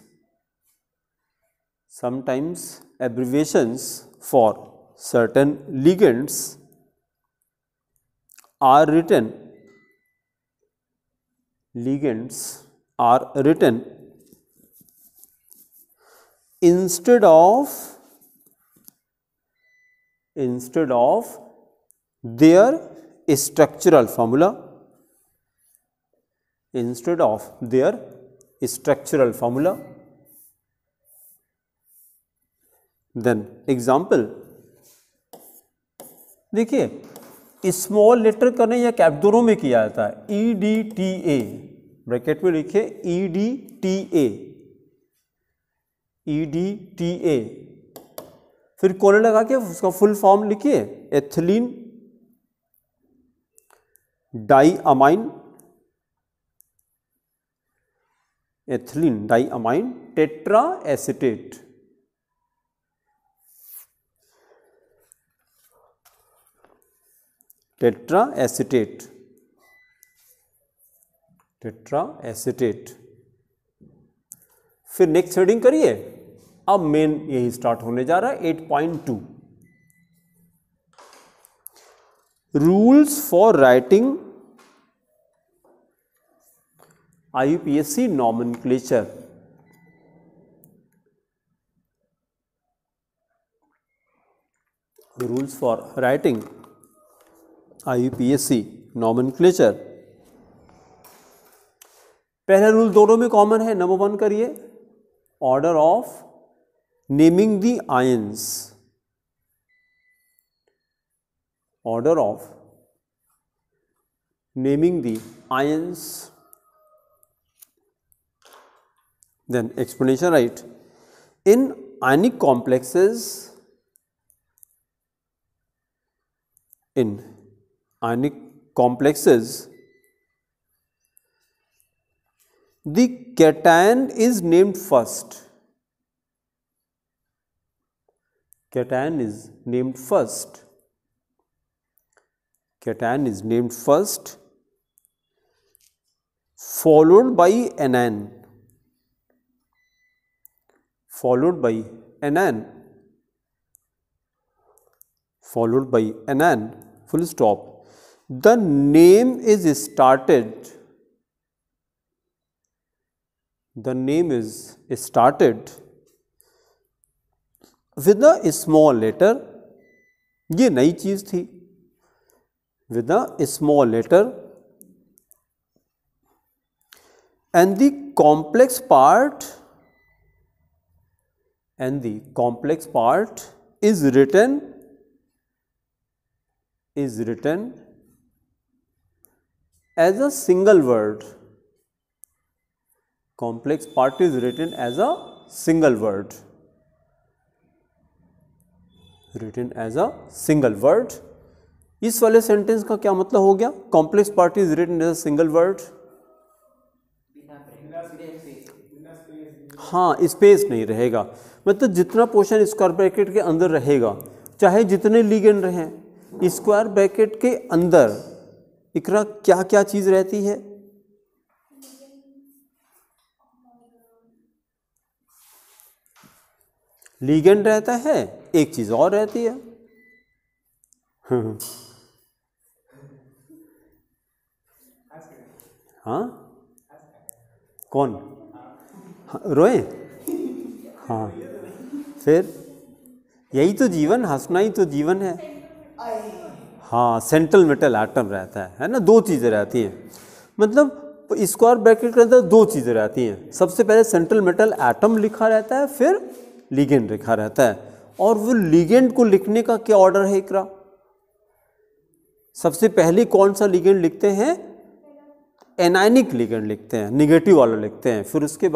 sometimes abbreviations for certain ligands are written instead of their structural formula, then example, देखिए स्मॉल लेटर करने या कैप दोनों में किया जाता है। EDTA ब्रैकेट में लिखिए, EDTA, फिर कोलन लगा के उसका फुल फॉर्म लिखिए, एथिलीन डाइअमाइन टेट्रा एसीटेट। फिर नेक्स्ट हेडिंग करिए। अब मेन यही स्टार्ट होने जा रहा है 8.2, rules for writing IUPAC nomenclature. Rules for writing IUPAC nomenclature. पहला रूल दोनों में कॉमन है, नंबर 1 करिए, order of naming the ions, then explanation, right? In ionic complexes, the cation is named first. Followed by anion. Full stop. The name is started with a small letter, ये नई चीज थी, with a small letter, and the complex part is written as a single word. Complex part is written as a single word. इस वाले sentence का क्या मतलब हो गया? Complex part is written as a single word. हाँ, space नहीं रहेगा, मतलब जितना पोर्शन स्क्वायर ब्रैकेट के अंदर रहेगा, चाहे जितने लिगेंड रहें, स्क्वायर ब्रैकेट के अंदर इकरा क्या क्या चीज रहती है? लिगेंड रहता है, एक चीज और रहती है, हाँ, कौन? हाँ, रोए? हाँ, फिर यही तो जीवन, हंसना ही तो जीवन है। हाँ, सेंट्रल मेटल एटम रहता है ना, दो चीज़ें रहती हैं, मतलब स्क्वायर ब्रैकेट के अंदर दो चीज़ें रहती हैं। सबसे पहले सेंट्रल मेटल एटम लिखा रहता है, फिर लिगेंड लिखा रहता है। और वो लिगेंड को लिखने का क्या ऑर्डर है इकरा? सबसे पहले कौन सा लिगेंड लिखते हैं? एनायनिक लिगेंड लिखते हैं, निगेटिव वाला लिखते हैं। फिर उसके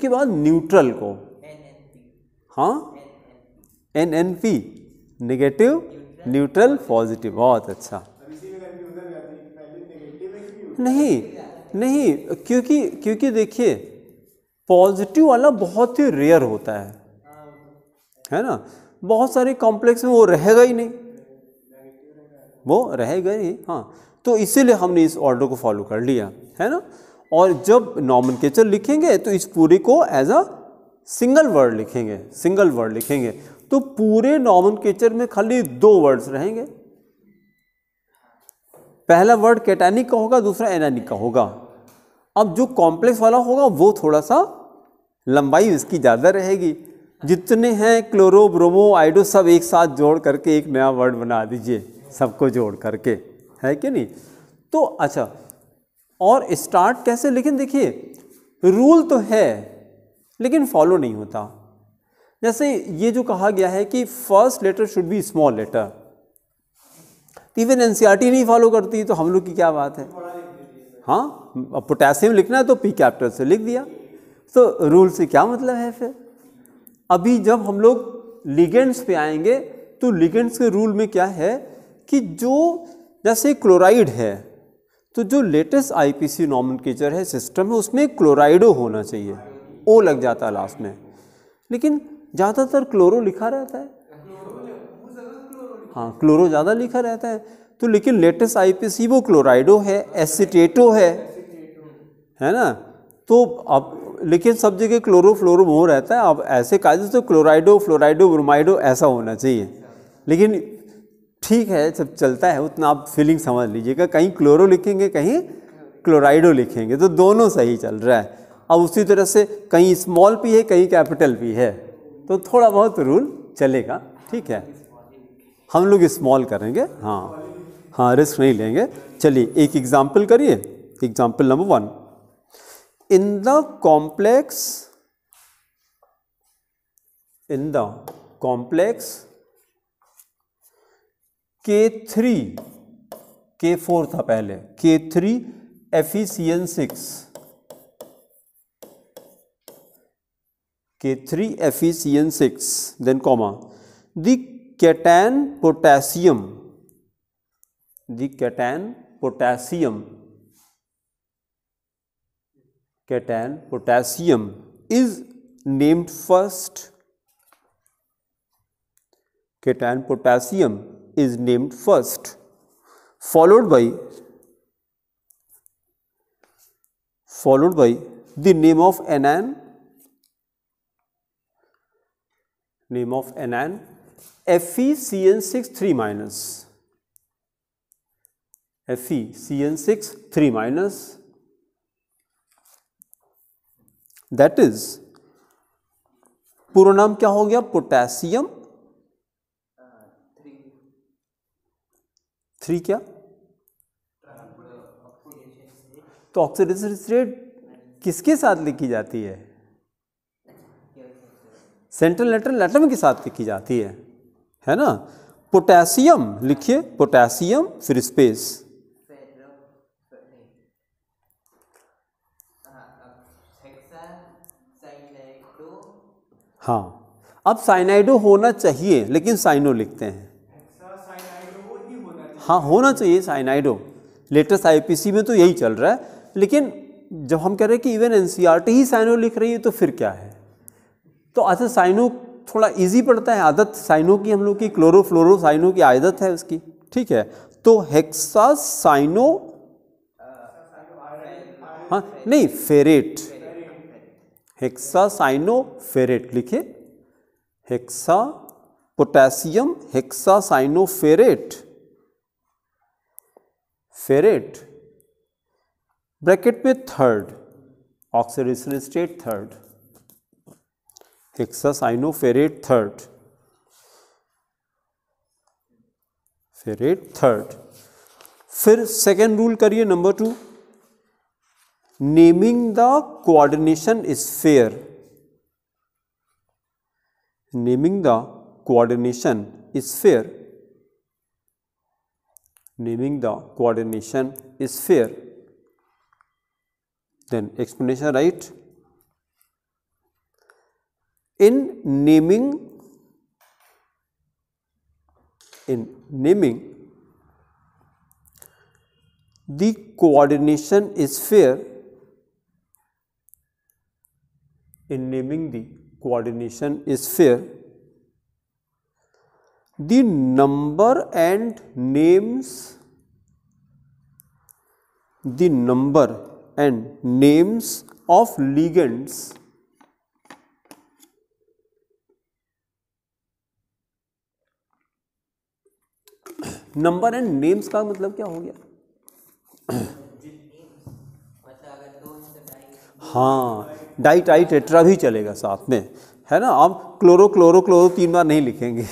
बाद न्यूट्रल को, हाँ, NNP, निगेटिव, न्यूट्रल, पॉजिटिव। बहुत अच्छा। नहीं, क्योंकि देखिए पॉजिटिव वाला बहुत ही रेयर होता है ना। बहुत सारे कॉम्प्लेक्स में वो रहेगा ही नहीं, वो रहेगा ही। हाँ, तो इसीलिए हमने इस ऑर्डर को फॉलो कर लिया है ना। और जब नॉमेनक्लेचर लिखेंगे तो इस पूरे को एज अ सिंगल वर्ड लिखेंगे, तो पूरे नॉमेनक्लेचर में खाली दो वर्ड्स रहेंगे। पहला वर्ड कैटायनिक का होगा, दूसरा एनायनिक का होगा। अब जो कॉम्प्लेक्स वाला होगा वो थोड़ा सा लंबाई इसकी ज़्यादा रहेगी। जितने हैं क्लोरो, ब्रोमो, आइडो सब एक साथ जोड़ करके एक नया वर्ड बना दीजिए, सबको जोड़ करके, है कि नहीं। तो अच्छा, और स्टार्ट कैसे? लेकिन देखिए रूल तो है लेकिन फॉलो नहीं होता। जैसे ये जो कहा गया है कि first letter should be small letter, even NCERT नहीं फॉलो करती, तो हम लोग की क्या बात है। हाँ, अब पोटेशियम लिखना है तो पी कैपिटल से लिख दिया, तो रूल से क्या मतलब है फिर। अभी जब हम लोग लिगेंड्स पे आएंगे तो लिगेंड्स के रूल में क्या है कि जो जैसे क्लोराइड है तो जो लेटेस्ट आईपीसी नॉमेनक्लेचर है, सिस्टम है, उसमें क्लोराइडो होना चाहिए, ओ लग जाता है लास्ट में, लेकिन ज़्यादातर क्लोरो लिखा रहता है। हाँ, क्लोरो ज़्यादा लिखा रहता है, तो लेकिन लेटेस्ट आईपीसी वो क्लोराइडो है, एसीटेटो है ना। तो अब लेकिन सब जगह क्लोरो फ्लोरो मोर रहता है। अब ऐसे कायदे तो क्लोराइडो, फ्लोराइडो, ब्रोमाइडो ऐसा होना चाहिए, लेकिन ठीक है, सब चलता है उतना, आप फीलिंग समझ लीजिएगा। कहीं क्लोरो लिखेंगे, कहीं क्लोराइडो लिखेंगे, तो दोनों सही चल रहा है। अब उसी तरह से कहीं स्मॉल भी है, कहीं कैपिटल भी है, तो थोड़ा बहुत रूल चलेगा, ठीक है। हम लोग स्मॉल करेंगे, हाँ, रिस्क नहीं लेंगे। चलिए एक एग्जाम्पल करिए। Example number 1, in the complex K3, K4 था पहले, K3 FeCN6, K3 FeCN6, then comma, the cation potassium is named first. Cation potassium is named first, followed by the name of anion, FeCN6 3-, FeCN6 3-, that is पूरा नाम क्या हो गया? Potassium 3 क्या? तो oxidation state किसके साथ लिखी जाती है? सेंट्रल लेटर एटम के साथ लिखी जाती है ना। पोटेशियम लिखिए, पोटेशियम फिर स्पेस, हाँ। अब साइनाइडो होना चाहिए, लेकिन साइनो लिखते हैं। हाँ, होना चाहिए साइनाइडो, लेटेस्ट आईपीसी में तो यही चल रहा है, लेकिन जब हम कह रहे हैं कि इवन एनसीईआरटी ही साइनो लिख रही है, तो फिर क्या है। तो अच्छा, साइनो थोड़ा इजी पड़ता है, आदत साइनो की हम लोग की, क्लोरो फ्लोरो साइनो की आदत है उसकी, ठीक है। तो हेक्सा साइनो, हाँ नहीं, फेरेट, हेक्सा साइनो फेरेट लिखे, hexa potassium hexa cyano ferrate, bracket में third, oxidation state third, hexacyanoferrate third, ferrate third. फिर सेकेंड रूल करिए number 2, naming the coordination sphere, naming the coordination sphere, naming the coordination sphere, then explanation right. In naming the coordination sphere, in naming the coordination sphere, the number and names, the number and names of ligands number and names का मतलब क्या हो गया? हाँ, die tie tetra भी चलेगा साथ में, है ना। आप क्लोरो क्लोरो क्लोरो 3 बार नहीं लिखेंगे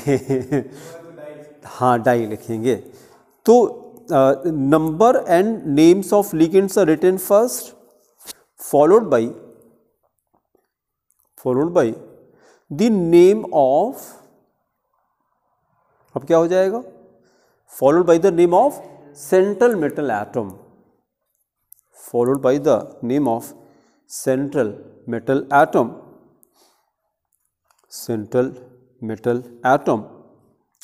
हाँ, डाई लिखेंगे। तो number and names of ligands are written first, followed by the name of, अब क्या हो जाएगा? Followed by the name of central metal atom, followed by the name of central metal atom, central metal atom,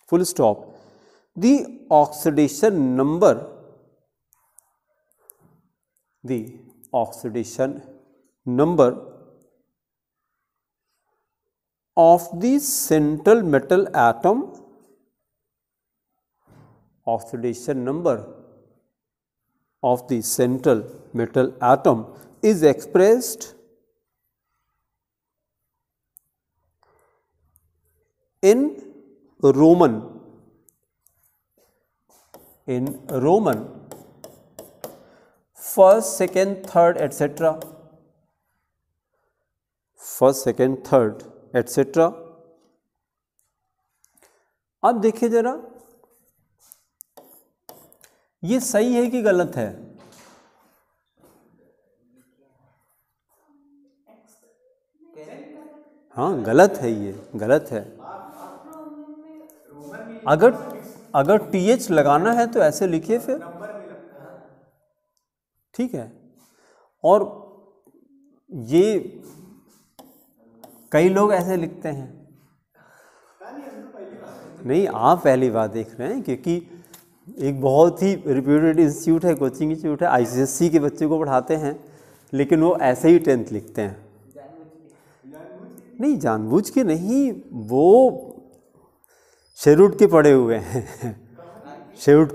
full stop. The oxidation number, the oxidation number of the central metal atom, oxidation number of the central metal atom is expressed in Roman, first, second, third, etc. First, second, third, etc. अब देखिए जरा, ये सही है कि गलत है? हाँ, गलत है, ये गलत है। अगर TH लगाना है तो ऐसे लिखिए फिर, ठीक है। और ये कई लोग ऐसे लिखते हैं, नहीं, आप पहली बार देख रहे हैं, क्योंकि एक बहुत ही रिप्यूटेड इंस्टीट्यूट है, कोचिंग इंस्टीट्यूट है, ICSE के बच्चे को पढ़ाते हैं, लेकिन वो ऐसे ही 10th लिखते हैं। नहीं, जानबूझ के नहीं, वो शेरूट के पढ़े हुए हैं शेरूट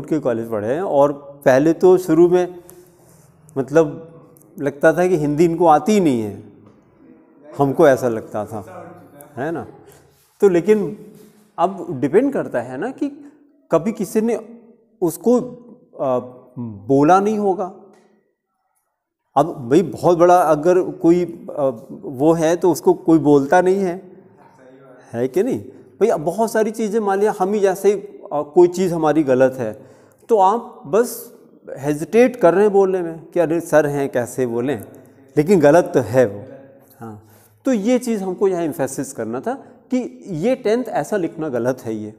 के कॉलेज पढ़े हैं। और पहले तो शुरू में मतलब लगता था कि हिंदी इनको आती ही नहीं है, हमको ऐसा लगता था, है ना। तो लेकिन अब डिपेंड करता है ना कि कभी किसी ने उसको बोला नहीं होगा। अब भाई बहुत बड़ा अगर कोई वो है तो उसको कोई बोलता नहीं है कि नहीं भाई। अब बहुत सारी चीज़ें, मान लिया हम ही जैसे कोई चीज़ हमारी गलत है तो आप बस हेजिटेट कर रहे हैं बोलने में कि अरे सर हैं कैसे बोलें, लेकिन गलत तो है वो। हाँ, तो ये चीज़ हमको यहाँ इम्फेसिस करना था कि ये 10th ऐसा लिखना गलत है, ये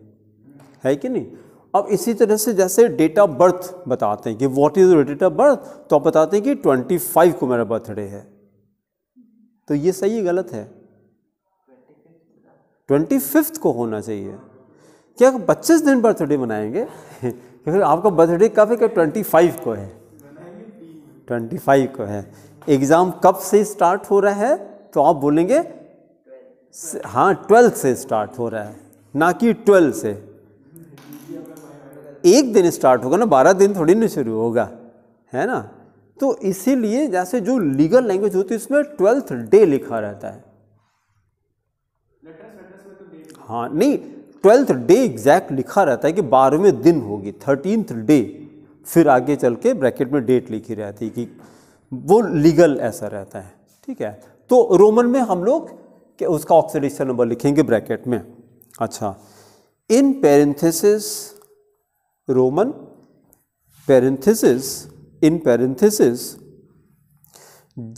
है कि नहीं। अब इसी तरह से जैसे डेट ऑफ बर्थ बताते हैं कि what is date of birth, तो आप बताते हैं कि 25 को मेरा बर्थडे है, तो ये सही गलत है? 25 को होना चाहिए। क्या 25 दिन बर्थडे मनाएंगे फिर आपका बर्थडे कब है? 25 को है, 25 को है। एग्ज़ाम कब से स्टार्ट हो रहा है? तो आप बोलेंगे हाँ 12 से स्टार्ट हो रहा है, ना कि 12 से। एक दिन स्टार्ट होगा ना, 12 दिन थोड़ी ना शुरू होगा, है ना। तो इसीलिए जैसे जो लीगल लैंग्वेज होती है इसमें 12th डे लिखा रहता है। हाँ नहीं, 12th डे एग्जैक्ट लिखा रहता है कि 12वें दिन होगी, 13th डे फिर आगे चल के ब्रैकेट में डेट लिखी रहती कि वो लीगल ऐसा रहता है, ठीक है। तो रोमन में हम लोग उसका ऑक्सीडेशन नंबर लिखेंगे ब्रैकेट में। अच्छा, in parenthesis roman parenthesis, in parenthesis,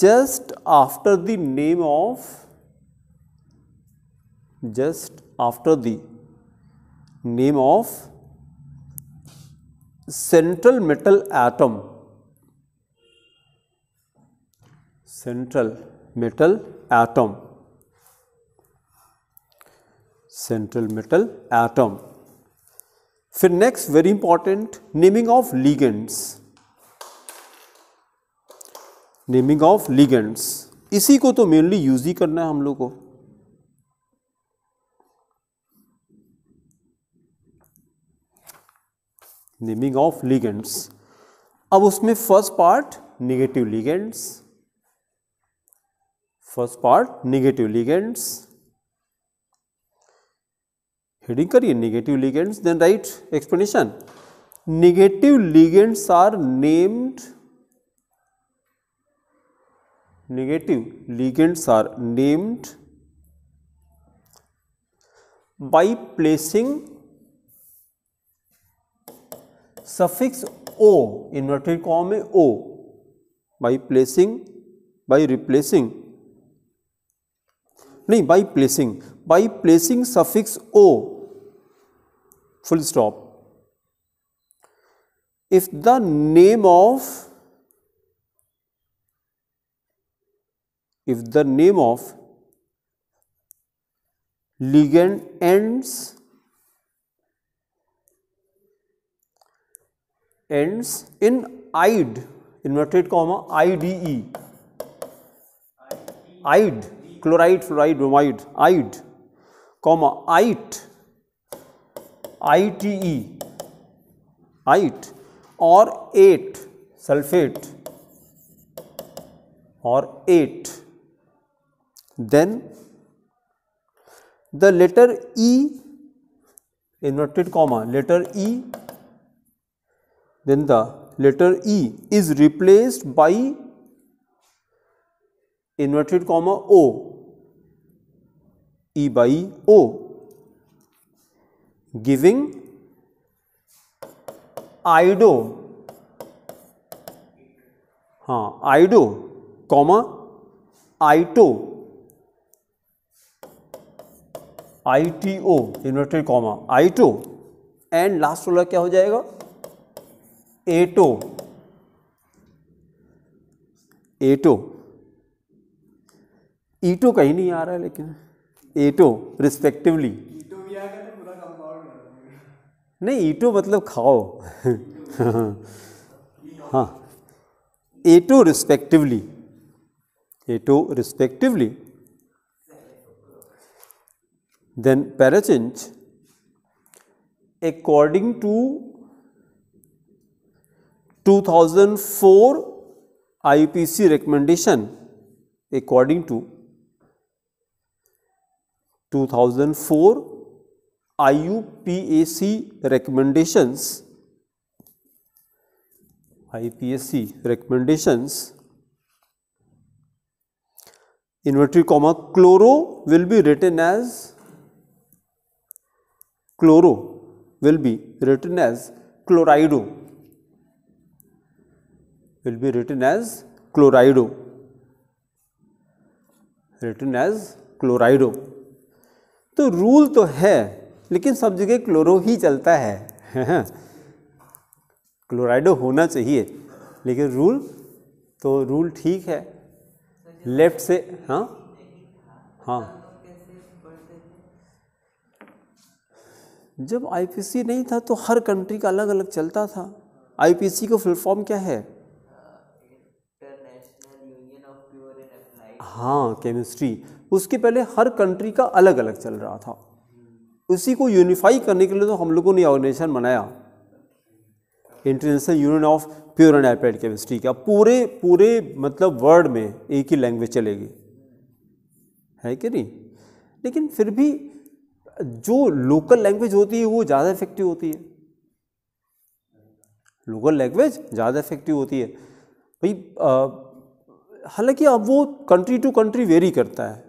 just after the name of central metal atom, central metal atom। फिर next very important, naming of ligands. इसी को तो मेनली यूज ही करना है हम लोग को। Naming of ligands. अब उसमें first part negative ligands, heading करिए negative ligands, then write explanation. Negative ligands are named by placing suffix o, inverted comma में o, by placing suffix o, full stop। if the name of ligand ends in ide, inverted comma IDE, ide, chloride, fluoride, bromide, ide, comma ite, ITE, ite, or ate, sulfate, or ate, then the letter E, inverted comma, letter E, then the letter E is replaced by inverted comma O, E by O, giving ido, ido, comma ito, ITO, inverted comma ITO, and last वाला क्या हो जाएगा एटो, ईटो कहीं नहीं आ रहा है लेकिन एटो रिस्पेक्टिवली, नहीं ईटो मतलब खाओ हाँ, एटो respectively, then Parachinch, according to 2004 IPC recommendation, according to 2004 IUPAC recommendations, inverted comma chloro will be written as chlorido, तो रूल तो है लेकिन सब जगह क्लोरो ही चलता है क्लोराइडो होना चाहिए लेकिन रूल ठीक है लेफ्ट से। हाँ जब आईपीसी नहीं था तो हर कंट्री का अलग अलग चलता था। आईपीसी का फुल फॉर्म क्या है? International union of pure and applied. हाँ केमिस्ट्री, उसके पहले हर कंट्री का अलग अलग चल रहा था। उसी को यूनिफाई करने के लिए तो हम लोगों ने ऑर्गेनाइजेशन बनाया, international union of pure and applied chemistry का। पूरे मतलब वर्ल्ड में एक ही लैंग्वेज चलेगी, है कि नहीं? लेकिन फिर भी जो लोकल लैंग्वेज होती है वो ज़्यादा इफेक्टिव होती है, लोकल लैंग्वेज ज़्यादा इफेक्टिव होती है भाई। हालांकि अब वो कंट्री टू कंट्री वेरी करता है,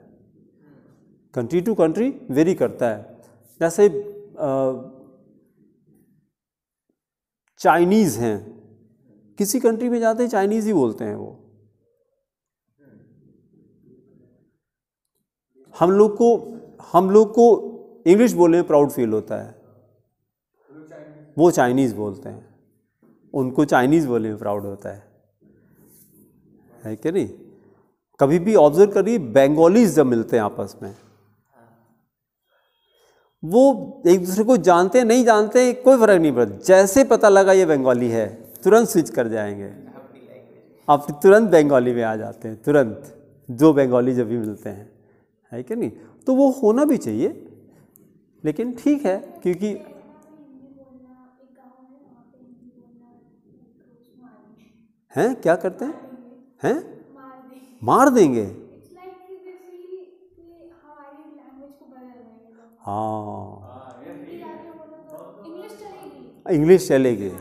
कंट्री टू कंट्री वेरी करता है। जैसे चाइनीज़ हैं, किसी कंट्री में जाते हैं चाइनीज़ ही बोलते हैं वो। हम लोग को इंग्लिश बोलने में प्राउड फील होता है, वो चाइनीज़ बोलते हैं, उनको चाइनीज़ बोलने में प्राउड होता है कि नहीं। कभी भी ऑब्जर्व करिए, बंगालीज जब मिलते हैं आपस में, वो एक दूसरे को जानते हैं नहीं जानते हैं कोई फर्क नहीं पड़ता, जैसे पता लगा ये बंगाली है तुरंत स्विच कर जाएंगे, आप तुरंत बंगाली में आ जाते हैं, तुरंत जो बंगाली जब भी मिलते हैं, है कि नहीं। तो वो होना भी चाहिए, लेकिन ठीक है क्योंकि हैं क्या करते हैं मार देंगे। हाँ इंग्लिश चलेगी।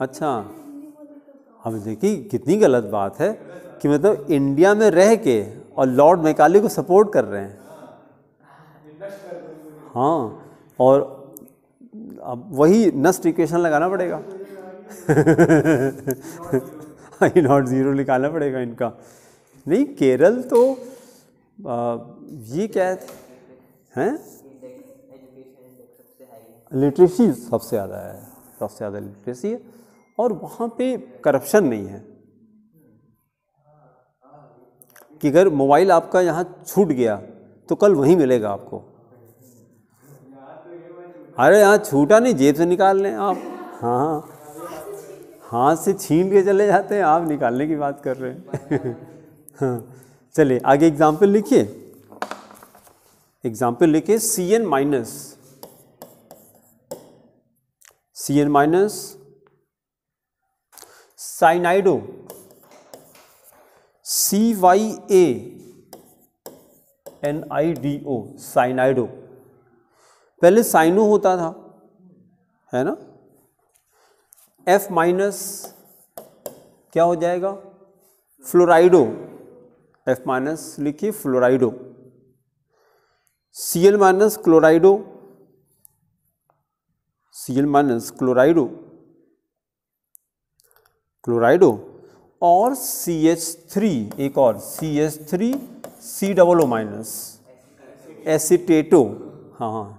अच्छा, अब देखिए कितनी गलत बात है कि मतलब इंडिया में रह के और लॉर्ड मैकाले को सपोर्ट कर रहे हैं। हाँ, और अब वही नस्ट इक्वेशन लगाना पड़ेगा नॉट ज़ीरो निकालना पड़ेगा इनका। नहीं केरल तो ये क्या है, लिटरेसी सबसे ज़्यादा है, सबसे ज़्यादा लिटरेसी है, और वहाँ पे करप्शन नहीं है कि अगर मोबाइल आपका यहाँ छूट गया तो कल वहीं मिलेगा आपको। अरे यहाँ छूटा नहीं, जेब से निकाल लें आप। हाँ, हाथ से छीन के चले जाते हैं, आप निकालने की बात कर रहे हैं हाँ, चलिए आगे एग्जाम्पल लिखिए। एग्जाम्पल लिखिए Cn माइनस साइनाइडो CYANIDO साइनाइडो। पहले साइनो होता था, है ना। F माइनस क्या हो जाएगा, फ्लोराइडो। F माइनस लिखिए फ्लोराइडो। Cl minus क्लोराइडो, Cl minus क्लोराइडो, क्लोराइडो। और CH3 एक और CH3 COO माइनस एसिटेटो। हाँ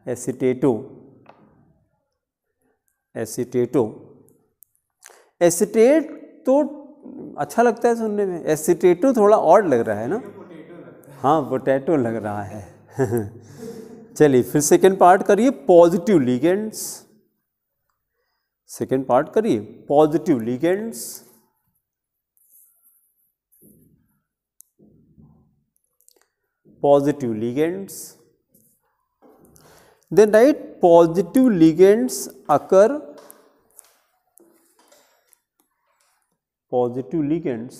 एसिटेटो, एसिटेटो। एसिटेट तो अच्छा लगता है सुनने में, एसिटेटो थोड़ा ऑड लग रहा है ना। हाँ पोटैटो लग रहा है चलिए फिर सेकेंड पार्ट करिए, पॉजिटिव लिगेंड्स। सेकेंड पार्ट करिए positive ligands. Positive ligands, then write positive ligands occur, positive ligands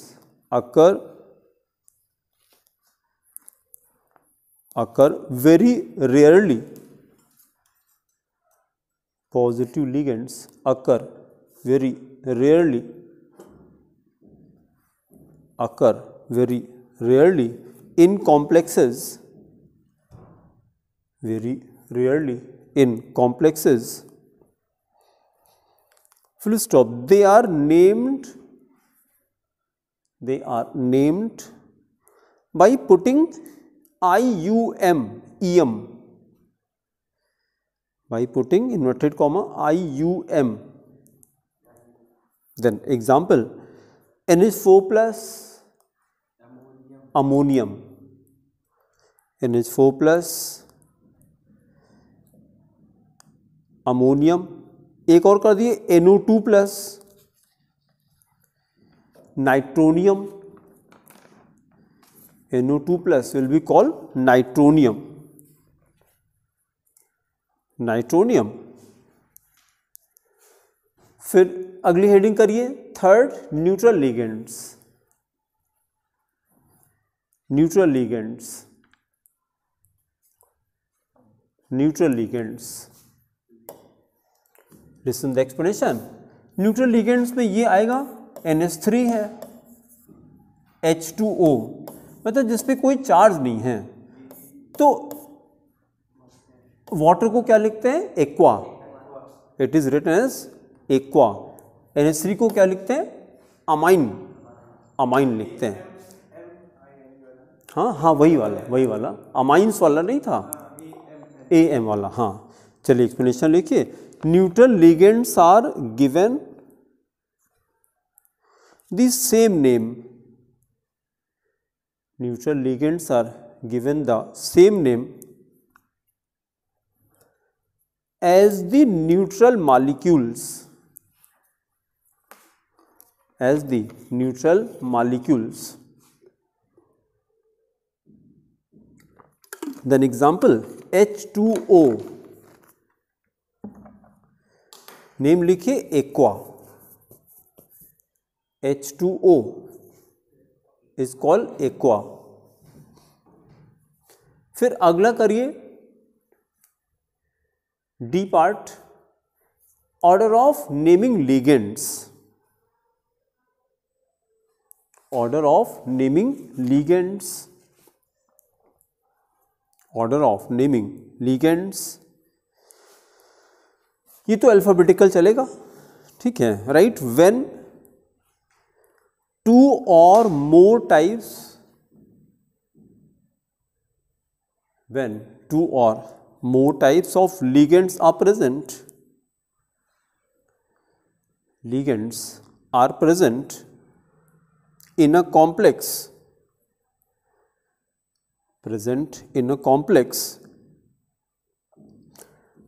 occur very rarely, positive ligands occur very rarely, occur very rarely in complexes, very rarely in complexes, full stop. They are named by putting IUM, by putting inverted comma IUM. Then example, NH4 plus ammonium, NH4 plus ammonium. एक और कर दिए NO2 plus nitronium, NO2 plus will be called nitronium, nitronium. फिर अगली heading करिए third, neutral ligands, neutral ligands, neutral ligands. Listen the explanation. Neutral ligands में ये आएगा NH3 है, H2O, मतलब जिस पे कोई चार्ज नहीं है। तो वाटर को क्या लिखते हैं? Aqua, it is written as aqua. NH3 को क्या लिखते हैं? अमाइन, अमाइन लिखते हैं। हाँ हाँ, वही वाला अमाइंस वाला नहीं था, AM वाला। हाँ चलिए एक्सप्लेनेशन लिखिए। Neutral ligands are given the same name, neutral ligands are given the same name as the neutral molecules, as the neutral molecules. Then example H2O, name लिखिए aqua, H2O is called aqua. फिर अगला करिए D part, order of naming ligands, order of naming ligands, order of naming ligands। ये तो alphabetical चलेगा, ठीक है, right. When to और more types, when two or more types of ligands are present, ligands are present in a complex, present in a complex,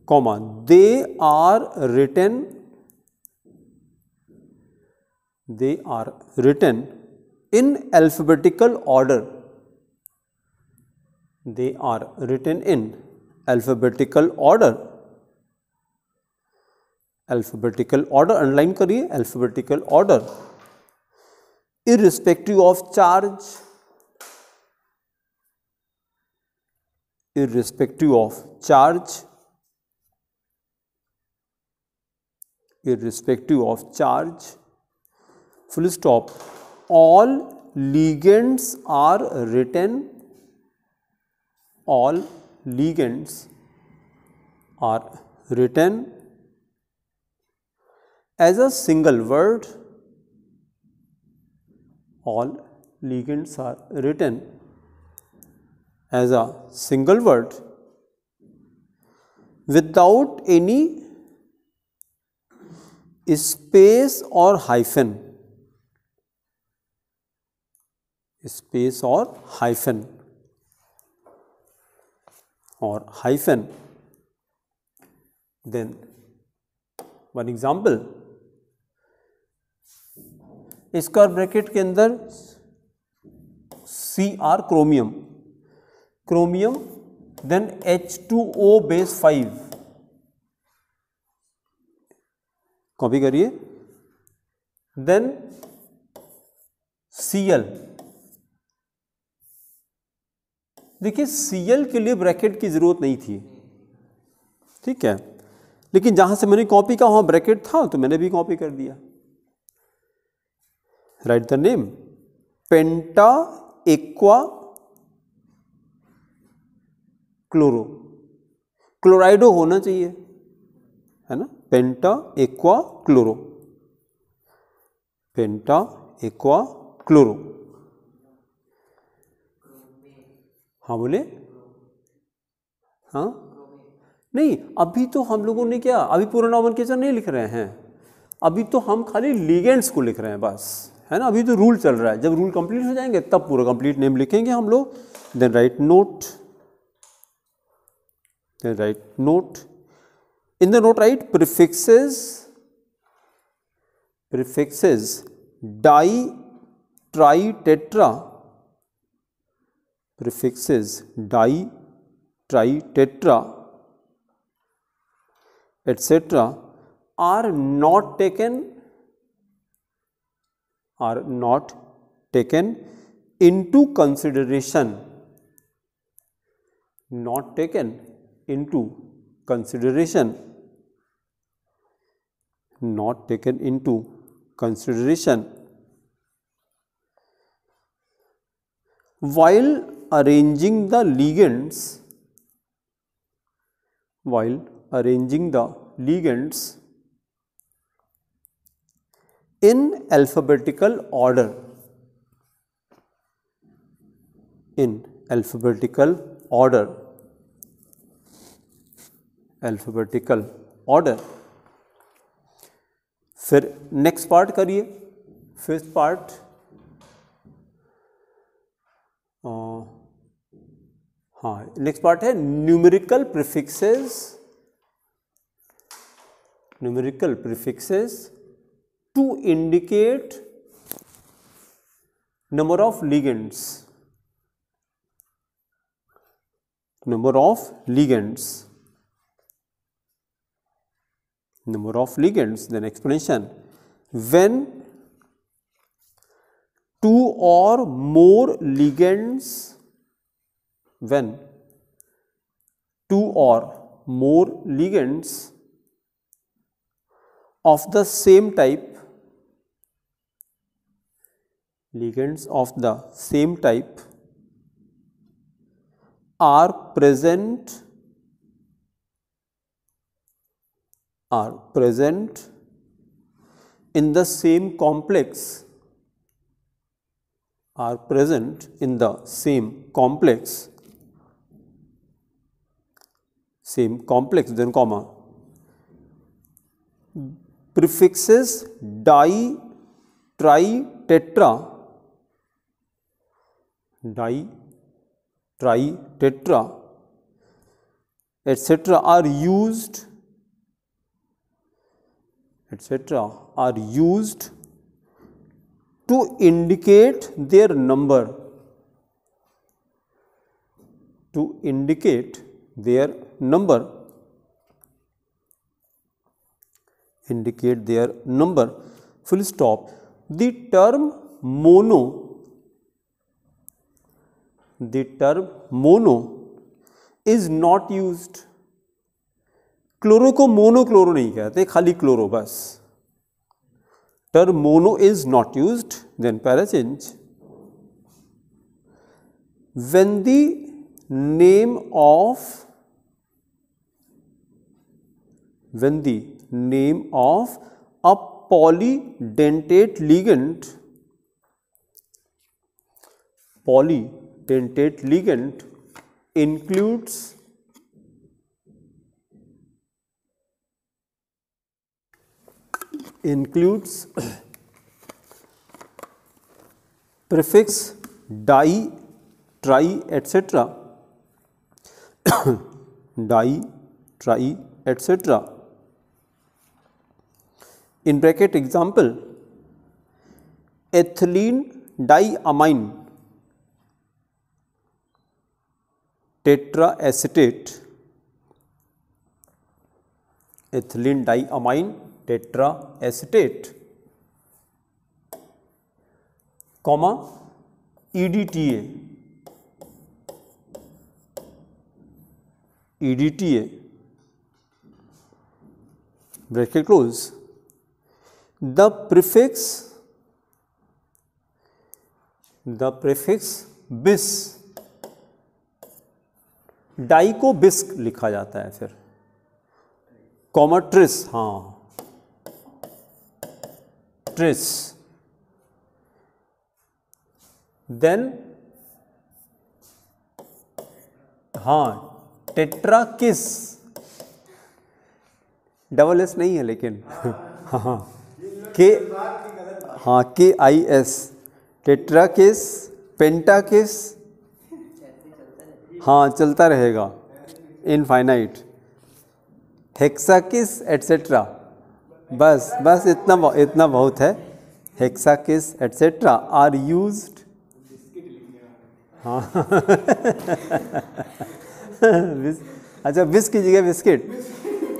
comma, they are written in alphabetical order, they are written in alphabetical order, alphabetical order underline करिए, alphabetical order, irrespective of charge, irrespective of charge, irrespective of charge, full stop, all ligands are written, all ligands are written as a single word, all ligands are written as a single word without any space or hyphen, space or hyphen, or hyphen। Then one example, square bracket के अंदर Cr chromium, chromium, then H2O base 5, copy करिए, then Cl। देखिए Cl के लिए bracket की जरूरत नहीं थी, ठीक है, लेकिन जहां से मैंने कॉपी का वहां ब्रैकेट था तो मैंने भी कॉपी कर दिया। Write the name, penta aqua chloro, chlorido होना चाहिए, है ना, penta aqua chloro, penta aqua chloro. हाँ बोले, हाँ नहीं, अभी तो हम लोगों ने क्या, अभी पूरा नॉमेनक्लेचर नहीं लिख रहे हैं, अभी तो हम खाली लिगेंड्स को लिख रहे हैं बस, है ना, अभी तो रूल चल रहा है, जब रूल कंप्लीट हो जाएंगे तब पूरा कंप्लीट नेम लिखेंगे हम लोग। Then write note, then write note, in the note write prefixes, prefixes di tri tetra, prefixes di, tri, tetra, etc. are not taken into consideration, not taken into consideration not taken into consideration. While arranging the ligands in alphabetical order, फिर next part करिए, fifth part. हाँ, next part है numerical prefixes to indicate number of ligands, then explanation. When two or more ligands of the same type are present in the same complex, then comma, prefixes di, tri, tetra, etc. are used to indicate their number, full stop. The term mono is not used. Chloro को monochloro नहीं कहते, खाली chloro बस. Term mono is not used. Then parachange. When the name of a polydentate ligand includes prefix di, tri, etc. In bracket example, ethylene diamine tetraacetate, ethylene diamine tetraacetate, comma EDTA, bracket close. The prefix bis, di को bis लिखा जाता है, फिर comma tris, हाँ tris, then हाँ tetrakis, double S नहीं है लेकिन हाँ KIS, टेट्रा किस, पेंटा किस, हाँ चलता रहेगा, इनफाइनाइट, हेक्साकिस एटसेट्रा, बस इतना बहुत है. हेक्साकिस एटसेट्रा आर यूज्ड, हाँ अच्छा बिस्क की जगह बिस्किट,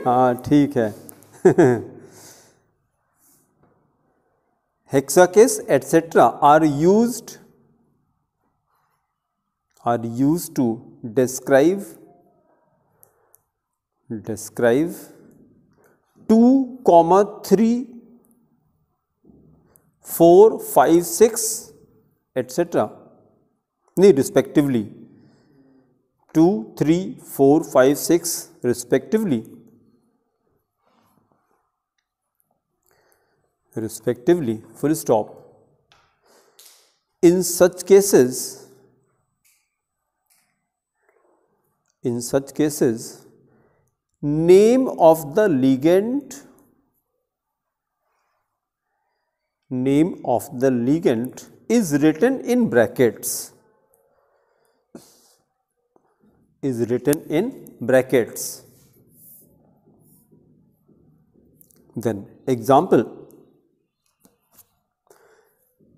हाँ ठीक है. Hexakis etcetera are used to describe 2,3, 4, 5, 6 etcetera, नहीं respectively 2, 3, 4, 5, 6 respectively, full stop. In such cases, name of the ligand is written in brackets. Then example,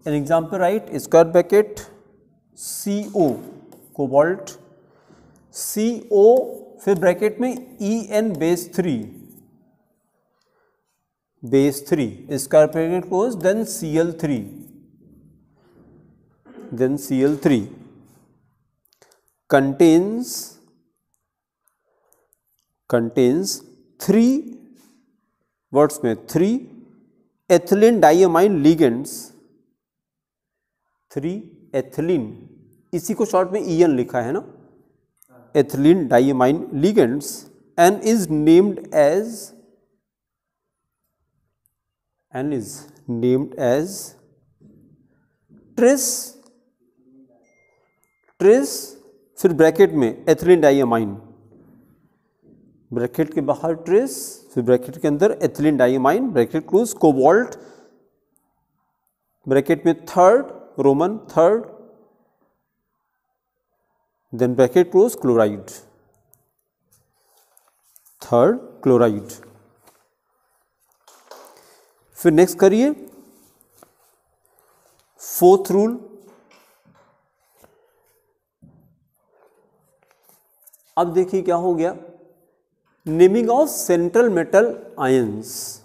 an example, write square bracket CO cobalt, CO फिर bracket में En base 3 square bracket close, then Cl3 contains 3 words में 3 ethylene diamine ligands, 3 ethylene, इसी को short में EN लिखा है ना, ethylene diamine ligands, and is named as tris फिर ब्रैकेट में एथिलीन डाइअमाइन, ब्रैकेट के बाहर ट्रिस फिर ब्रैकेट के अंदर ethylene diamine, bracket close, cobalt bracket में roman third, then bracket close, chloride, third chloride. फिर नेक्स्ट करिए फोर्थ रूल। अब देखिए क्या हो गया, naming of central metal ions,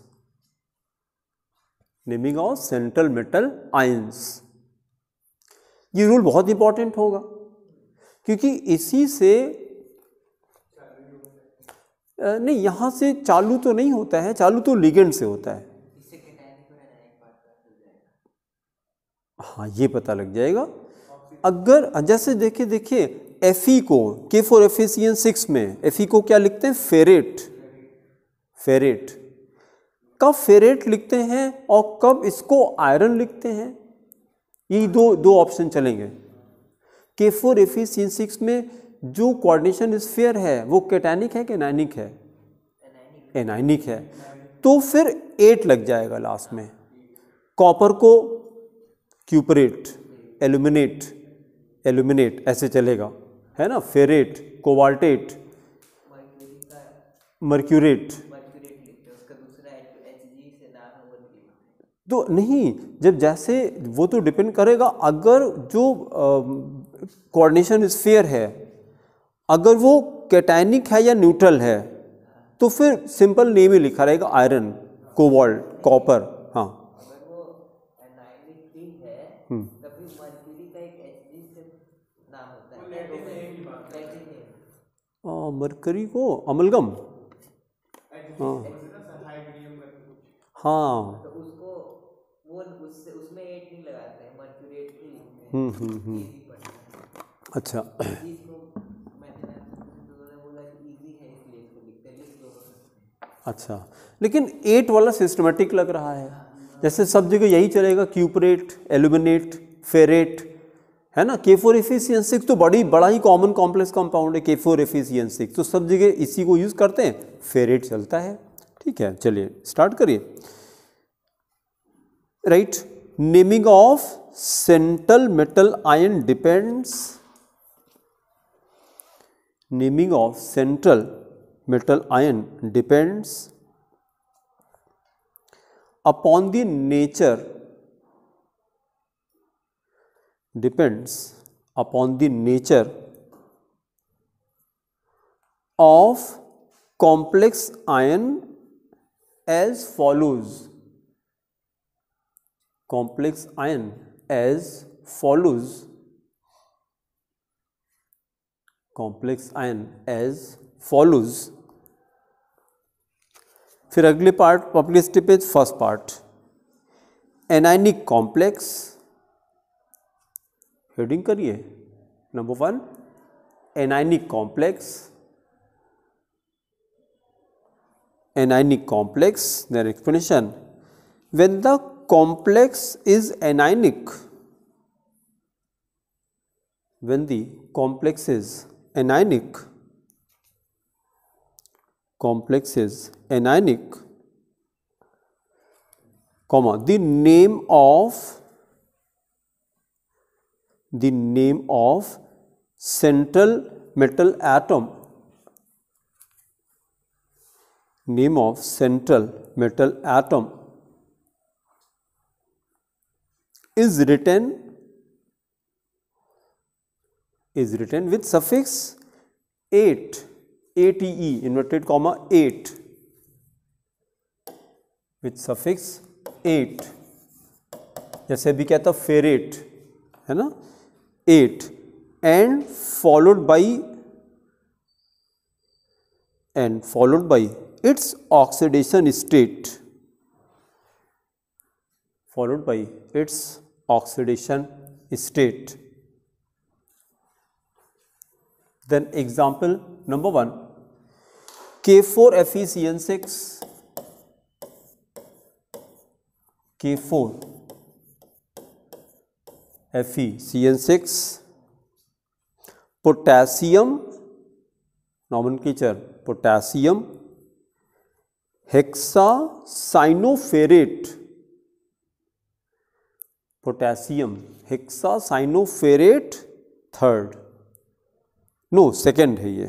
ये रूल बहुत इंपॉर्टेंट होगा क्योंकि इसी से नहीं, यहां से चालू तो नहीं होता है, चालू तो लिगेंड से होता है। हाँ, ये पता लग जाएगा। अगर जैसे देखिए Fe को K4FeCN6 में Fe को क्या लिखते हैं, फेरेट। कब फेरेट लिखते हैं और कब इसको आयरन लिखते हैं, यही दो ऑप्शन चलेंगे। K4FeCN6 में जो कोऑर्डिनेशन स्फीयर है वो कैटायनिक है कि एनायनिक है, एनायनिक है, तो फिर 8 लग जाएगा लास्ट में। कॉपर को क्यूपरेट, एल्यूमिनेट ऐसे चलेगा, है ना, फेरेट, कोबाल्टेट, मर्क्यूरेट, तो नहीं, जब जैसे वो तो डिपेंड करेगा, अगर जो कोऑर्डिनेशन स्फीयर है अगर वो कैटायनिक है या न्यूट्रल है तो फिर सिंपल नेम ही लिखा रहेगा, आयरन, कोबाल्ट, कॉपर। हाँ, अगर वो एनायनिक भी है तभी मर्क्यूरी का एक Hg से नाम होता है, मरकरी को अमलगम, हाँ, तो उसको वो उसमें 8 नहीं लगाते हैं, मर्क्यूरेट ही लिखते हैं। अच्छा, अच्छा, लेकिन 8 वाला सिस्टमेटिक लग रहा है, जैसे सब जगह यही चलेगा, क्यूपरेट, एल्यूमिनेट, फेरेट, है ना। K4FeCN6 तो बड़ा ही कॉमन कॉम्प्लेक्स कंपाउंड है K4FeCN6, तो सब जगह इसी को यूज़ करते हैं, फेरेट चलता है। ठीक है, चलिए स्टार्ट करिए। Right, naming of central metal ion depends, naming of central metal ion depends upon the nature of complex ion as follows, complex ion as follows, complex ion as follows। फिर अगले part public step is first part, anionic complex, heading करिए number 1, anionic complex, anionic complex, their explanation. When the complex is anionic, when the complex is anionic, complex is anionic, comma, the name of central metal atom, name of central metal atom is written with suffix 8, ate, inverted comma 8, with suffix 8, जैसे अभी क्या था ferret है ना 8, and followed by its oxidation state, followed by its oxidation state. Then example number 1, K4FeCN6, K4FeCN6, potassium, nomenclature potassium hexacyanoferrate, potassium hexacyanoferrate third, no second है ये,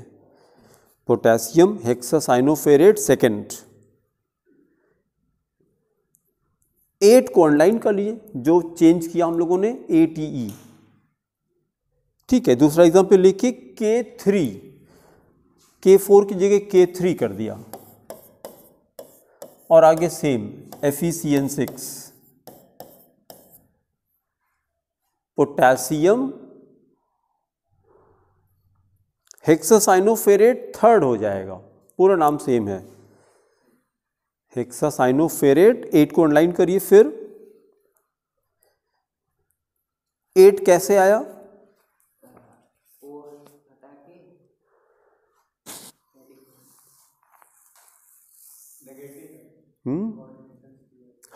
potassium hexacyanoferrate second. 8 को underline कर लिए, जो चेंज किया हम लोगों ने ATE, ठीक है। दूसरा एग्जाम्पल लिखिए K3, K4 की जगह K3 कर दिया, और आगे same FeCN6, potassium hexacyanoferrate third हो जाएगा, पूरा नाम सेम है, हेक्सासाइनोफेरेट। 8 को अंडरलाइन करिए, फिर 8 कैसे आया,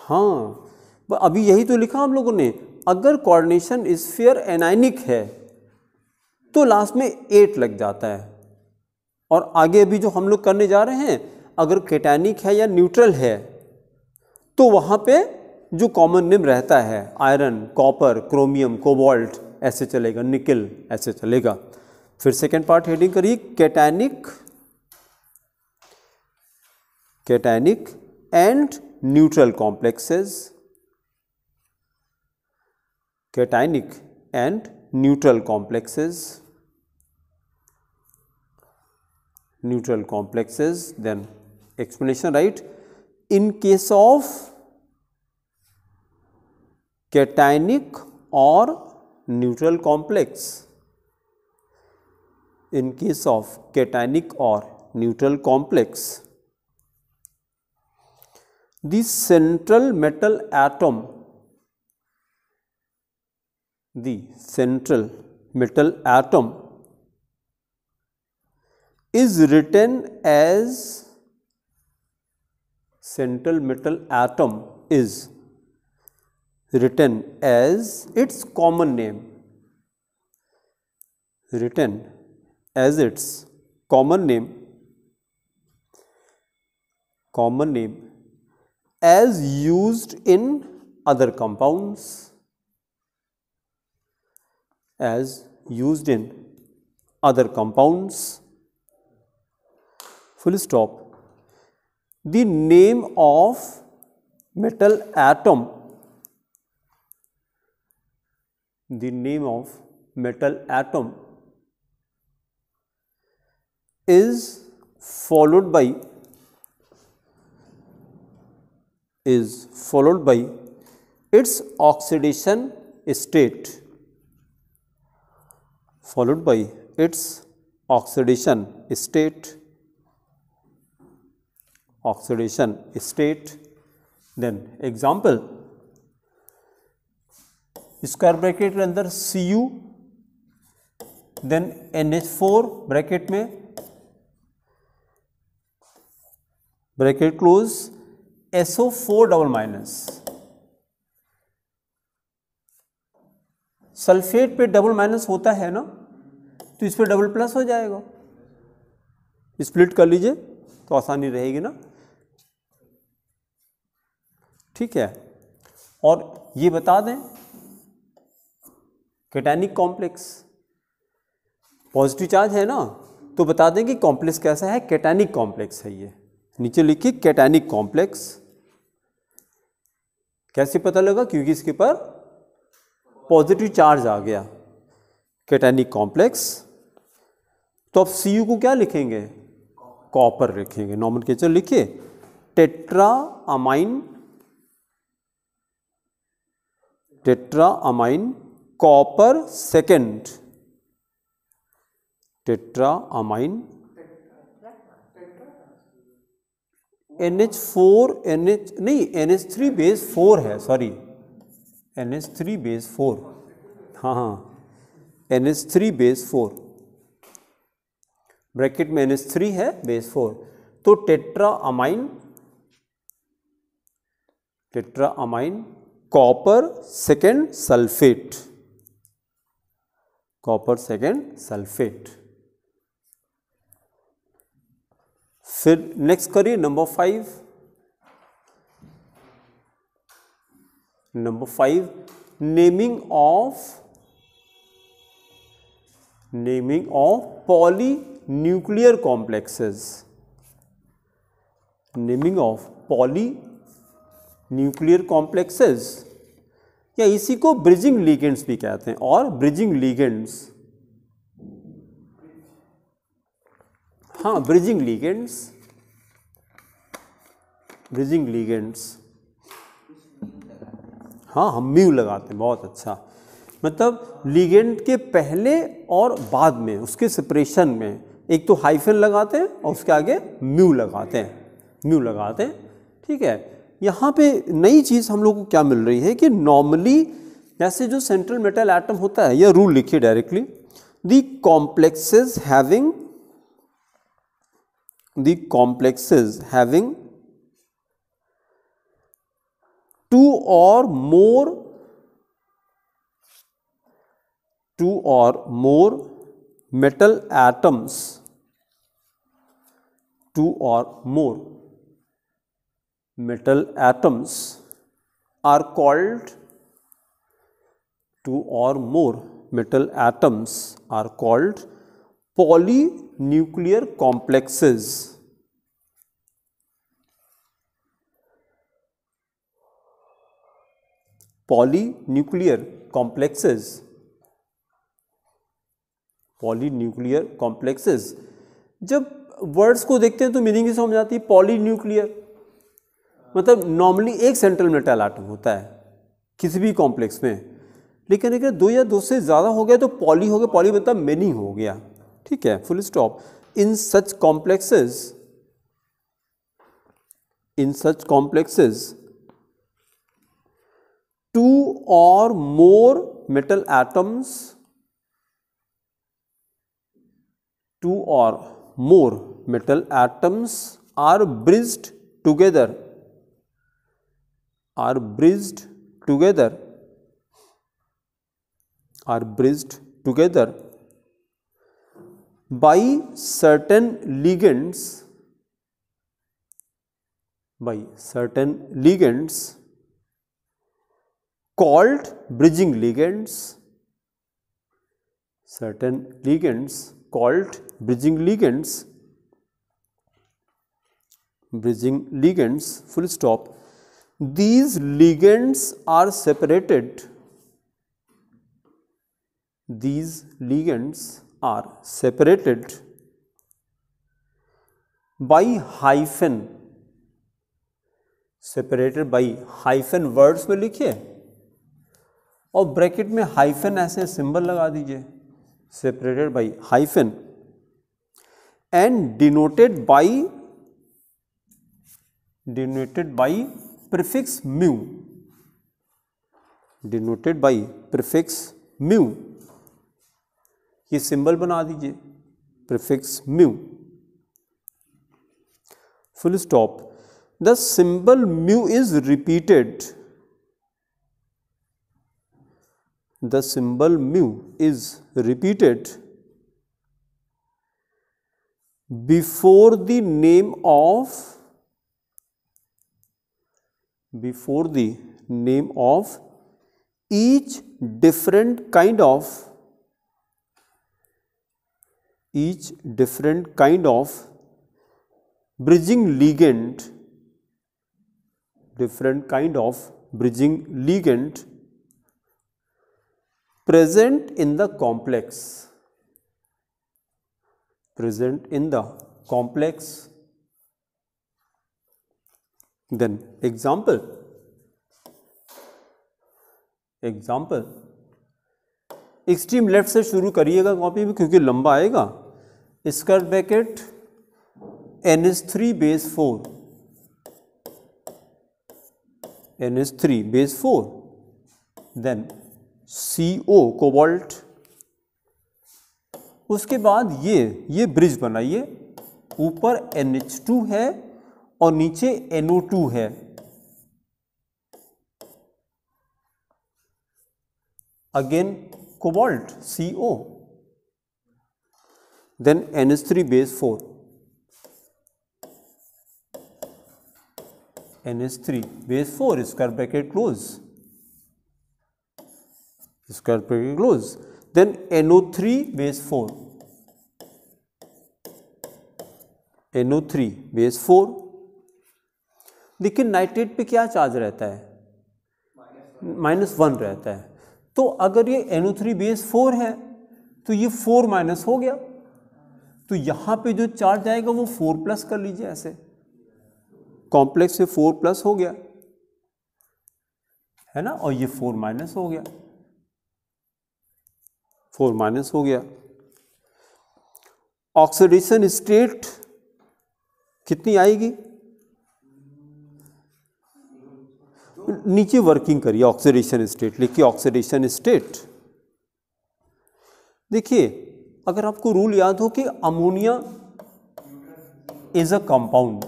हाँ अभी यही तो लिखा हम लोगों ने, अगर कोऑर्डिनेशन स्फीयर एनायनिक है तो लास्ट में 8 लग जाता है। और आगे अभी जो हम लोग करने जा रहे हैं, अगर कैटायनिक है या न्यूट्रल है तो वहाँ पे जो कॉमन नेम रहता है, आयरन, कॉपर, क्रोमियम, कोबाल्ट ऐसे चलेगा, निकल ऐसे चलेगा। फिर सेकेंड पार्ट हेडिंग करिए cationic and neutral complexes, cationic and neutral complexes, then explanation, right? In case of cationic or neutral complex, in case of cationic or neutral complex, the central metal atom is written as its common name, as used in other compounds, full stop. The name of metal atom is followed by its oxidation state, oxidation state. Then example, square bracket के अंदर Cu, then NH4 bracket में, bracket close, SO4 double minus, sulphate पे double minus होता है ना, तो इस पे डबल प्लस हो जाएगा। स्प्लिट कर लीजिए तो आसानी रहेगी ना, ठीक है। और ये बता दें कैटायनिक कॉम्प्लेक्स, पॉजिटिव चार्ज है ना, तो बता दें कि कॉम्प्लेक्स कैसा है, कैटायनिक कॉम्प्लेक्स है। ये नीचे लिखिए कैटायनिक कॉम्प्लेक्स। कैसे पता लगा, क्योंकि इसके ऊपर पॉजिटिव चार्ज आ गया, कैटायनिक कॉम्प्लेक्स। तो अब Cu को क्या लिखेंगे, कॉपर लिखेंगे। नॉमेनक्लेचर लिखिए, tetra amine copper second, tetra amine NH4 NH3 base 4 है, सॉरी NH3 बेस 4, हाँ NH3 बेस 4, ब्रैकेट में NH3 है बेस 4, तो tetra amine copper second sulphate, copper second sulphate. फिर नेक्स्ट करिए number 5। Number 5, naming of poly nuclear complexes, naming of poly nuclear complexes, या इसी को ब्रिजिंग लिगेंड्स भी कहते हैं। और ब्रिजिंग लिगेंड्स, हाँ ब्रिजिंग लिगेंड्स, हाँ हम म्यू लगाते हैं, बहुत अच्छा। मतलब लिगेंड के पहले और बाद में, उसके सेपरेशन में एक तो हाइफन लगाते हैं और उसके आगे म्यू लगाते हैं, ठीक है। यहाँ पे नई चीज़ हम लोग को क्या मिल रही है कि नॉर्मली जैसे जो सेंट्रल मेटल एटम होता है, यह रूल लिखिए directly, the complexes having two or more metal atoms, are called polynuclear complexes. Polynuclear complexes, जब वर्ड्स को देखते हैं तो मीनिंग ही समझ आती है। पॉलीन्यूक्लियर मतलब नॉर्मली एक सेंट्रल मेटल एटम होता है किसी भी कॉम्प्लेक्स में, लेकिन अगर दो या दो से ज़्यादा हो गया तो पॉली हो गया, पॉली मतलब मेनी हो गया, ठीक है, full stop. In such complexes two or more metal atoms are bridged together by certain ligands called bridging ligands, full stop. These ligands are separated by hyphen, words में लिखिए और ब्रैकेट में hyphen ऐसे symbol लगा दीजिए, separated by hyphen and denoted by denoted by prefix mu, denoted by prefix mu, ये symbol बना दीजिए prefix mu, full stop. The symbol mu is repeated, the symbol mu is repeated before the name of each different kind of bridging ligand, present in the complex, then example, extreme left से शुरू करिएगा copy में क्योंकि लंबा आएगा। Square bracket NH3 base 4, NH3 base 4, then CO cobalt, उसके बाद ये ब्रिज बनाइए, ऊपर NH2 है और नीचे NO2 है, again cobalt CO, then NH3 base 4, NH3 base 4, square bracket close, square bracket close, then NO3 base 4, NO3 base 4। देखिए नाइट्रेट पे क्या चार्ज रहता है, -1 रहता है, तो अगर ये NO3 बेस 4 है तो ये 4 माइनस हो गया, तो यहां पे जो चार्ज आएगा वो 4 प्लस कर लीजिए, ऐसे कॉम्प्लेक्स से 4 प्लस हो गया है ना, और ये 4 माइनस हो गया, 4 माइनस हो गया। ऑक्सीडेशन स्टेट कितनी आएगी, नीचे वर्किंग करिए, ऑक्सीडेशन स्टेट लिखिए, ऑक्सीडेशन स्टेट। देखिए अगर आपको रूल याद हो कि ammonia is a compound,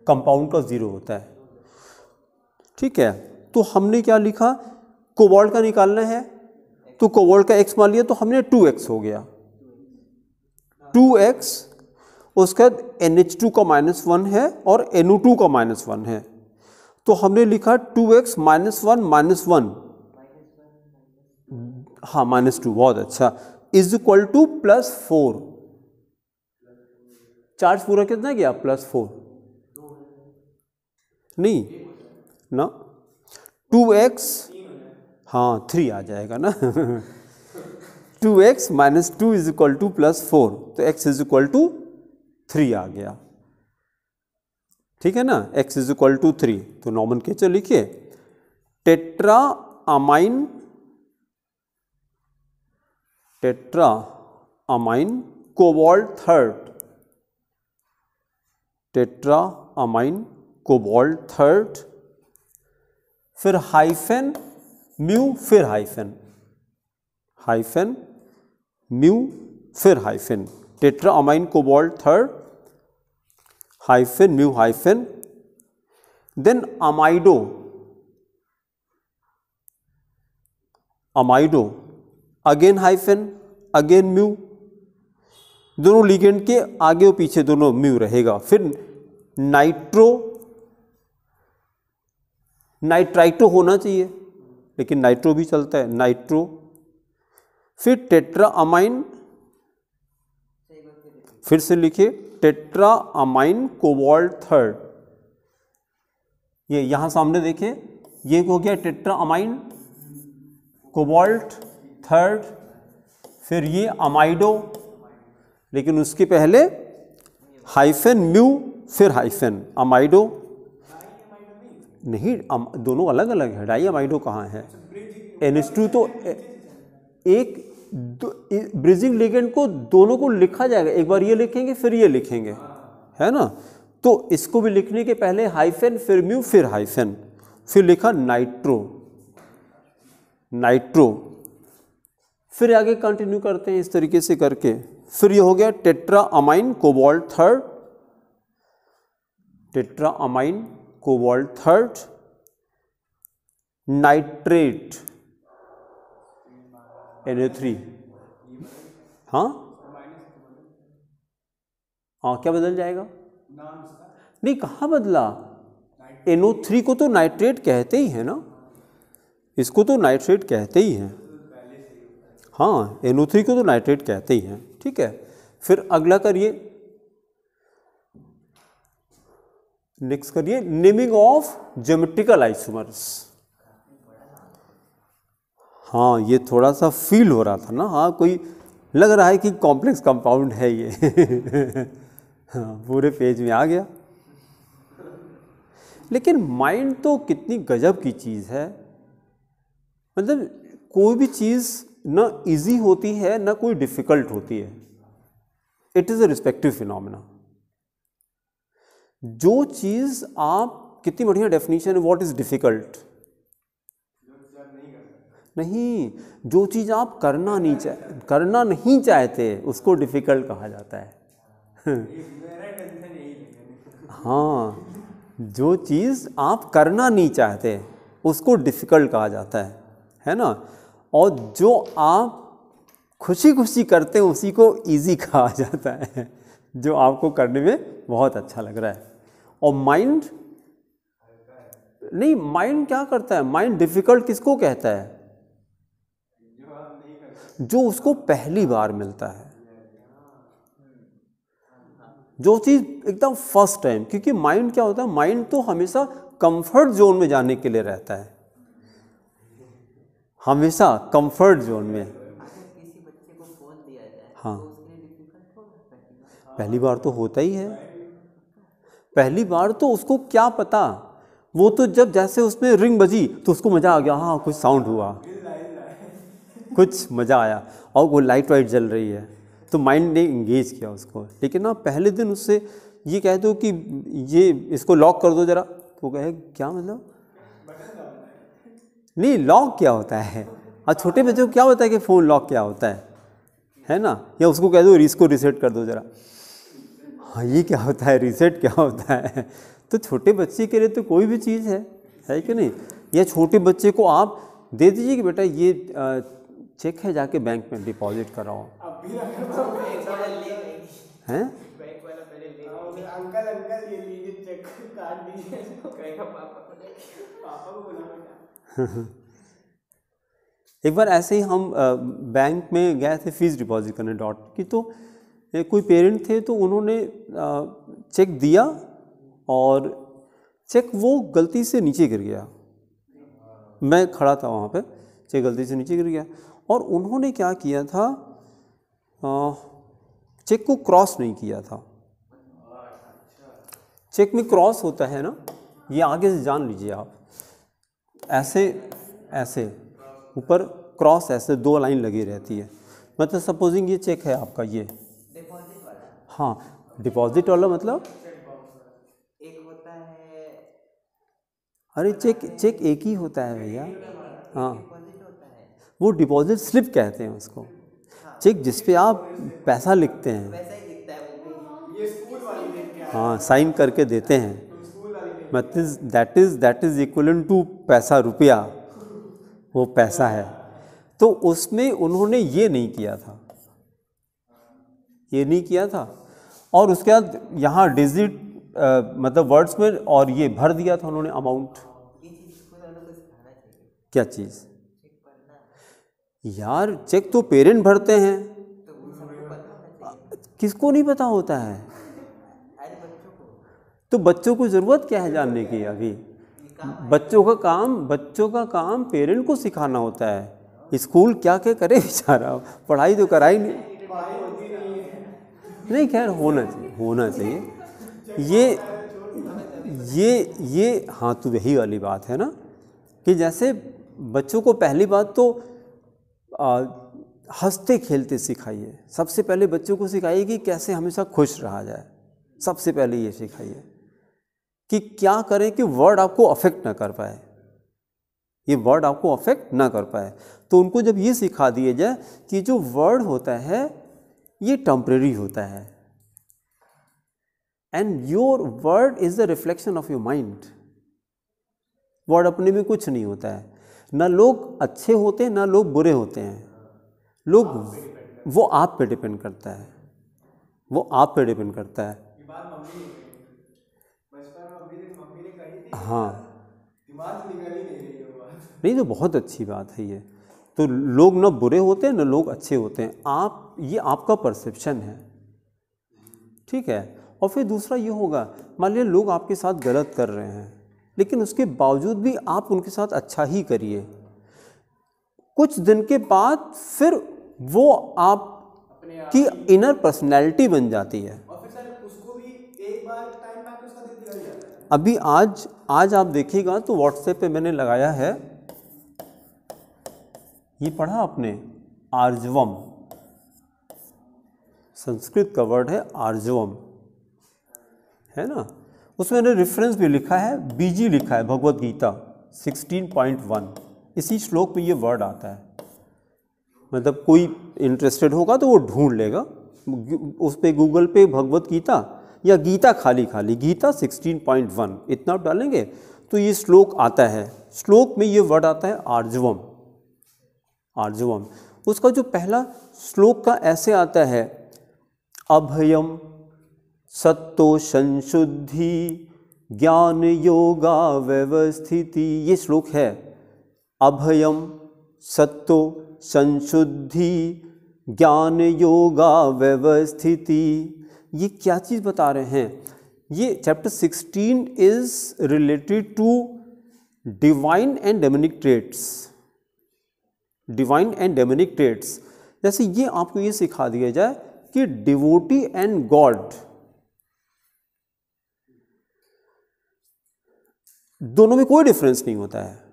compound का 0 होता है, ठीक है, तो हमने क्या लिखा, कोबाल्ट का निकालना है तो कोबाल्ट का x मान लिया तो हमने 2x हो गया, 2x, उसके बाद NH2 का -1 है और NO2 का -1 है, तो हमने लिखा 2x -1 -1, हाँ -2, बहुत अच्छा, इज इक्वल टू +4, चार्ज पूरा कितना गया, +4 नहीं ना, 2x, हाँ 3 आ जाएगा ना 2x - 2 इज इक्वल टू +4, तो x इज इक्वल टू 3 आ गया, ठीक है ना, x इज इक्वल टू 3। तो नॉमेनक्लेचर लिखिए, tetra ammine cobalt third, tetra ammine cobalt third, फिर हाइफन म्यू, फिर हाइफन म्यू, फिर hyphen, tetra ammine cobalt third, hyphen mu hyphen, then amido, again hyphen, again mu, दोनों ligand के आगे और पीछे दोनों म्यू रहेगा, फिर नाइट्राइटो होना चाहिए लेकिन नाइट्रो भी चलता है, नाइट्रो, फिर टेट्रा अमाइन, फिर से लिखिए टेट्रा अमाइन कोबाल्ट थर्ड, ये यहां सामने देखिए, ये हो गया टेट्रा अमाइन कोबाल्ट थर्ड, फिर ये अमाइडो, लेकिन उसके पहले हाइफन म्यू, फिर हाइफन अमाइडो, नहीं दोनों अलग अलग है, डाई अमाइडो कहाँ है, NH2 तो एक ब्रिजिंग लिगेंड को दोनों को लिखा जाएगा, एक बार ये लिखेंगे फिर ये लिखेंगे, है ना, तो इसको भी लिखने के पहले हाइफन, फिर म्यू, फिर हाइफन, फिर लिखा नाइट्रो, नाइट्रो। फिर आगे कंटिन्यू करते हैं इस तरीके से करके। फिर ये हो गया tetra ammine cobalt third, tetra ammine cobalt third, nitrate NO3। हाँ क्या बदल जाएगा? नहीं, कहाँ बदला? NO3 को तो नाइट्रेट कहते ही है ना, इसको तो नाइट्रेट कहते ही हैं। हाँ, NO3 को तो नाइट्रेट कहते ही हैं, ठीक है। फिर अगला करिए, नेक्स्ट करिए नेमिंग ऑफ ज्योमेट्रिकल आइसोमर्स। हाँ, ये थोड़ा सा फील हो रहा था ना, हाँ कोई लग रहा है कि कॉम्प्लेक्स कंपाउंड है ये हाँ, पूरे पेज में आ गया। लेकिन माइंड तो कितनी गजब की चीज़ है, मतलब कोई भी चीज़ ना इजी होती है ना कोई डिफ़िकल्ट होती है, it is a respective phenomena. जो चीज़ आप, कितनी बढ़िया डेफिनेशन है, व्हाट इज़ डिफ़िकल्ट? नहीं, जो चीज़ आप करना नहीं चाहते उसको डिफ़िकल्ट कहा जाता है हाँ, जो चीज़ आप करना नहीं चाहते उसको डिफ़िकल्ट कहा जाता है ना। और जो आप खुशी खुशी करते हैं उसी को इजी कहा जाता है, जो आपको करने में बहुत अच्छा लग रहा है। और माइंड नहीं, माइंड क्या करता है? माइंड डिफ़िकल्ट किसको कहता है? जो उसको पहली बार मिलता है, जो चीज़ एकदम फर्स्ट टाइम। क्योंकि माइंड क्या होता है, माइंड तो हमेशा कंफर्ट जोन में जाने के लिए रहता है, हमेशा कंफर्ट जोन में। अगर किसी बच्चे को फोन दिया जाए हाँ, तो उसके लिए डिफिकल्ट होगा? पहली बार तो होता ही है, पहली बार तो उसको क्या पता, वो तो जब जैसे उसमें रिंग बजी तो उसको मज़ा आ गया, हाँ कुछ साउंड हुआ, कुछ मज़ा आया, और वो लाइट वाइट जल रही है तो माइंड ने इंगेज किया उसको। लेकिन ना पहले दिन उससे ये कह दो कि ये इसको लॉक कर दो ज़रा, तो कहे क्या मतलब? नहीं, लॉक क्या होता है? और छोटे बच्चों को क्या होता है कि फ़ोन लॉक क्या होता है ना? या उसको कह दो इसको रीसेट कर दो ज़रा, हाँ ये क्या होता है, रीसेट क्या होता है? तो छोटे बच्चे के लिए तो कोई भी चीज़ है कि नहीं? या छोटे बच्चे को आप दे दीजिए कि बेटा ये चेक है, जाके बैंक में डिपॉजिट कराओ, हैं? अंकल ये लीजिए चेक, काट दीजिए, कहेगा पापा को बुला। एक बार ऐसे ही हम बैंक में गए थे फीस डिपॉजिट करने डॉट की, तो कोई पेरेंट थे तो उन्होंने चेक दिया और चेक वो गलती से नीचे गिर गया, मैं खड़ा था वहाँ पे, चेक गलती से नीचे गिर गया। और उन्होंने क्या किया था, चेक को क्रॉस नहीं किया था। चेक में क्रॉस होता है ना, ये आगे से जान लीजिए आप, ऐसे ऊपर क्रॉस, ऐसे दो लाइन लगी रहती है। मतलब सपोजिंग ये चेक है आपका, ये डिपॉजिट वाला, हाँ डिपॉजिट वाला, मतलब एक होता है, अरे चेक एक ही होता है भैया, हाँ डिपॉजिट होता है, वो डिपॉजिट स्लिप कहते हैं उसको। चेक जिस पे आप पैसा लिखते हैं, वैसा ही दिखता है वो भी, ये स्कूल वाली देख के, हाँ साइन करके देते हैं, मतलब दैट इज इक्वलेंट टू पैसा, रुपया वो पैसा है। तो उसमें उन्होंने ये नहीं किया था, और उसके बाद यहाँ डिजिट मतलब वर्ड्स में और ये भर दिया था उन्होंने अमाउंट। ये चीज स्कूल वालों को सिखाना चाहिए, क्या चीज़? चेक पढ़ना। यार चेक तो पेरेंट भरते हैं, तो वो सबको पता होना चाहिए, किसको नहीं पता होता है? अरे बच्चों को। तो बच्चों को ज़रूरत क्या है जानने की? अभी बच्चों का काम पेरेंट को सिखाना होता है। स्कूल क्या क्या करे बेचारा, पढ़ाई तो करा ही नहीं। खैर होना चाहिए ये हाँ, तो यही वाली बात है ना कि जैसे बच्चों को पहली बात तो हंसते खेलते सिखाइए। सबसे पहले बच्चों को सिखाइए कि कैसे हमेशा खुश रहा जाए, सबसे पहले ये सिखाइए कि क्या करें कि वर्ड आपको अफेक्ट ना कर पाए, ये वर्ड आपको अफेक्ट ना कर पाए। तो उनको जब ये सिखा दिया जाए कि जो वर्ड होता है ये टेम्परेरी होता है, and your word is the reflection of your mind. Word अपने में कुछ नहीं होता है, ना लोग अच्छे होते हैं ना लोग बुरे होते हैं, लोग वो आप पे डिपेंड करता है, वो आप पे डिपेंड करता है। ये बात मम्मी ने कही, बचपन में मम्मी ने कही थी, हाँ, दिमाग से निकल ही नहीं रही वो बात। नहीं तो बहुत अच्छी बात है ये। तो लोग ना बुरे होते हैं ना लोग अच्छे होते हैं, आप ये आपका परसेप्शन है, ठीक है। और फिर दूसरा ये होगा, मान लीजिए लोग आपके साथ गलत कर रहे हैं लेकिन उसके बावजूद भी आप उनके साथ अच्छा ही करिए, कुछ दिन के बाद फिर वो आप की इनर पर्सनैलिटी बन जाती है। और फिर सर उसको भी एक बार टाइम बाद उसका दिल पिघल जाता है। अभी आज आप देखिएगा तो व्हाट्सएप पे मैंने लगाया है, ये पढ़ा आपने, आर्जवम, संस्कृत का वर्ड है आर्जवम, है ना। उसमें मैंने रेफरेंस भी लिखा है, बीजी लिखा है, भगवत गीता 16.1, इसी श्लोक में ये वर्ड आता है। मतलब कोई इंटरेस्टेड होगा तो वो ढूंढ लेगा उस पे गूगल पे भगवत गीता या गीता खाली गीता 16.1 इतना डालेंगे तो ये श्लोक आता है। श्लोक में ये वर्ड आता है आर्जवम, आर्जवम। उसका जो पहला श्लोक का ऐसे आता है, अभयम सत्तो संशुद्धि ज्ञान योगा व्यवस्थिति, ये श्लोक है। अभयम सत्तो संशुद्धि ज्ञान योगा व्यवस्थिति, ये क्या चीज़ बता रहे हैं? ये chapter 16 is related to divine and demonic traits, divine and demonic traits. जैसे ये आपको ये सिखा दिया जाए कि डिवोटी एंड गॉड दोनों में कोई डिफरेंस नहीं होता है।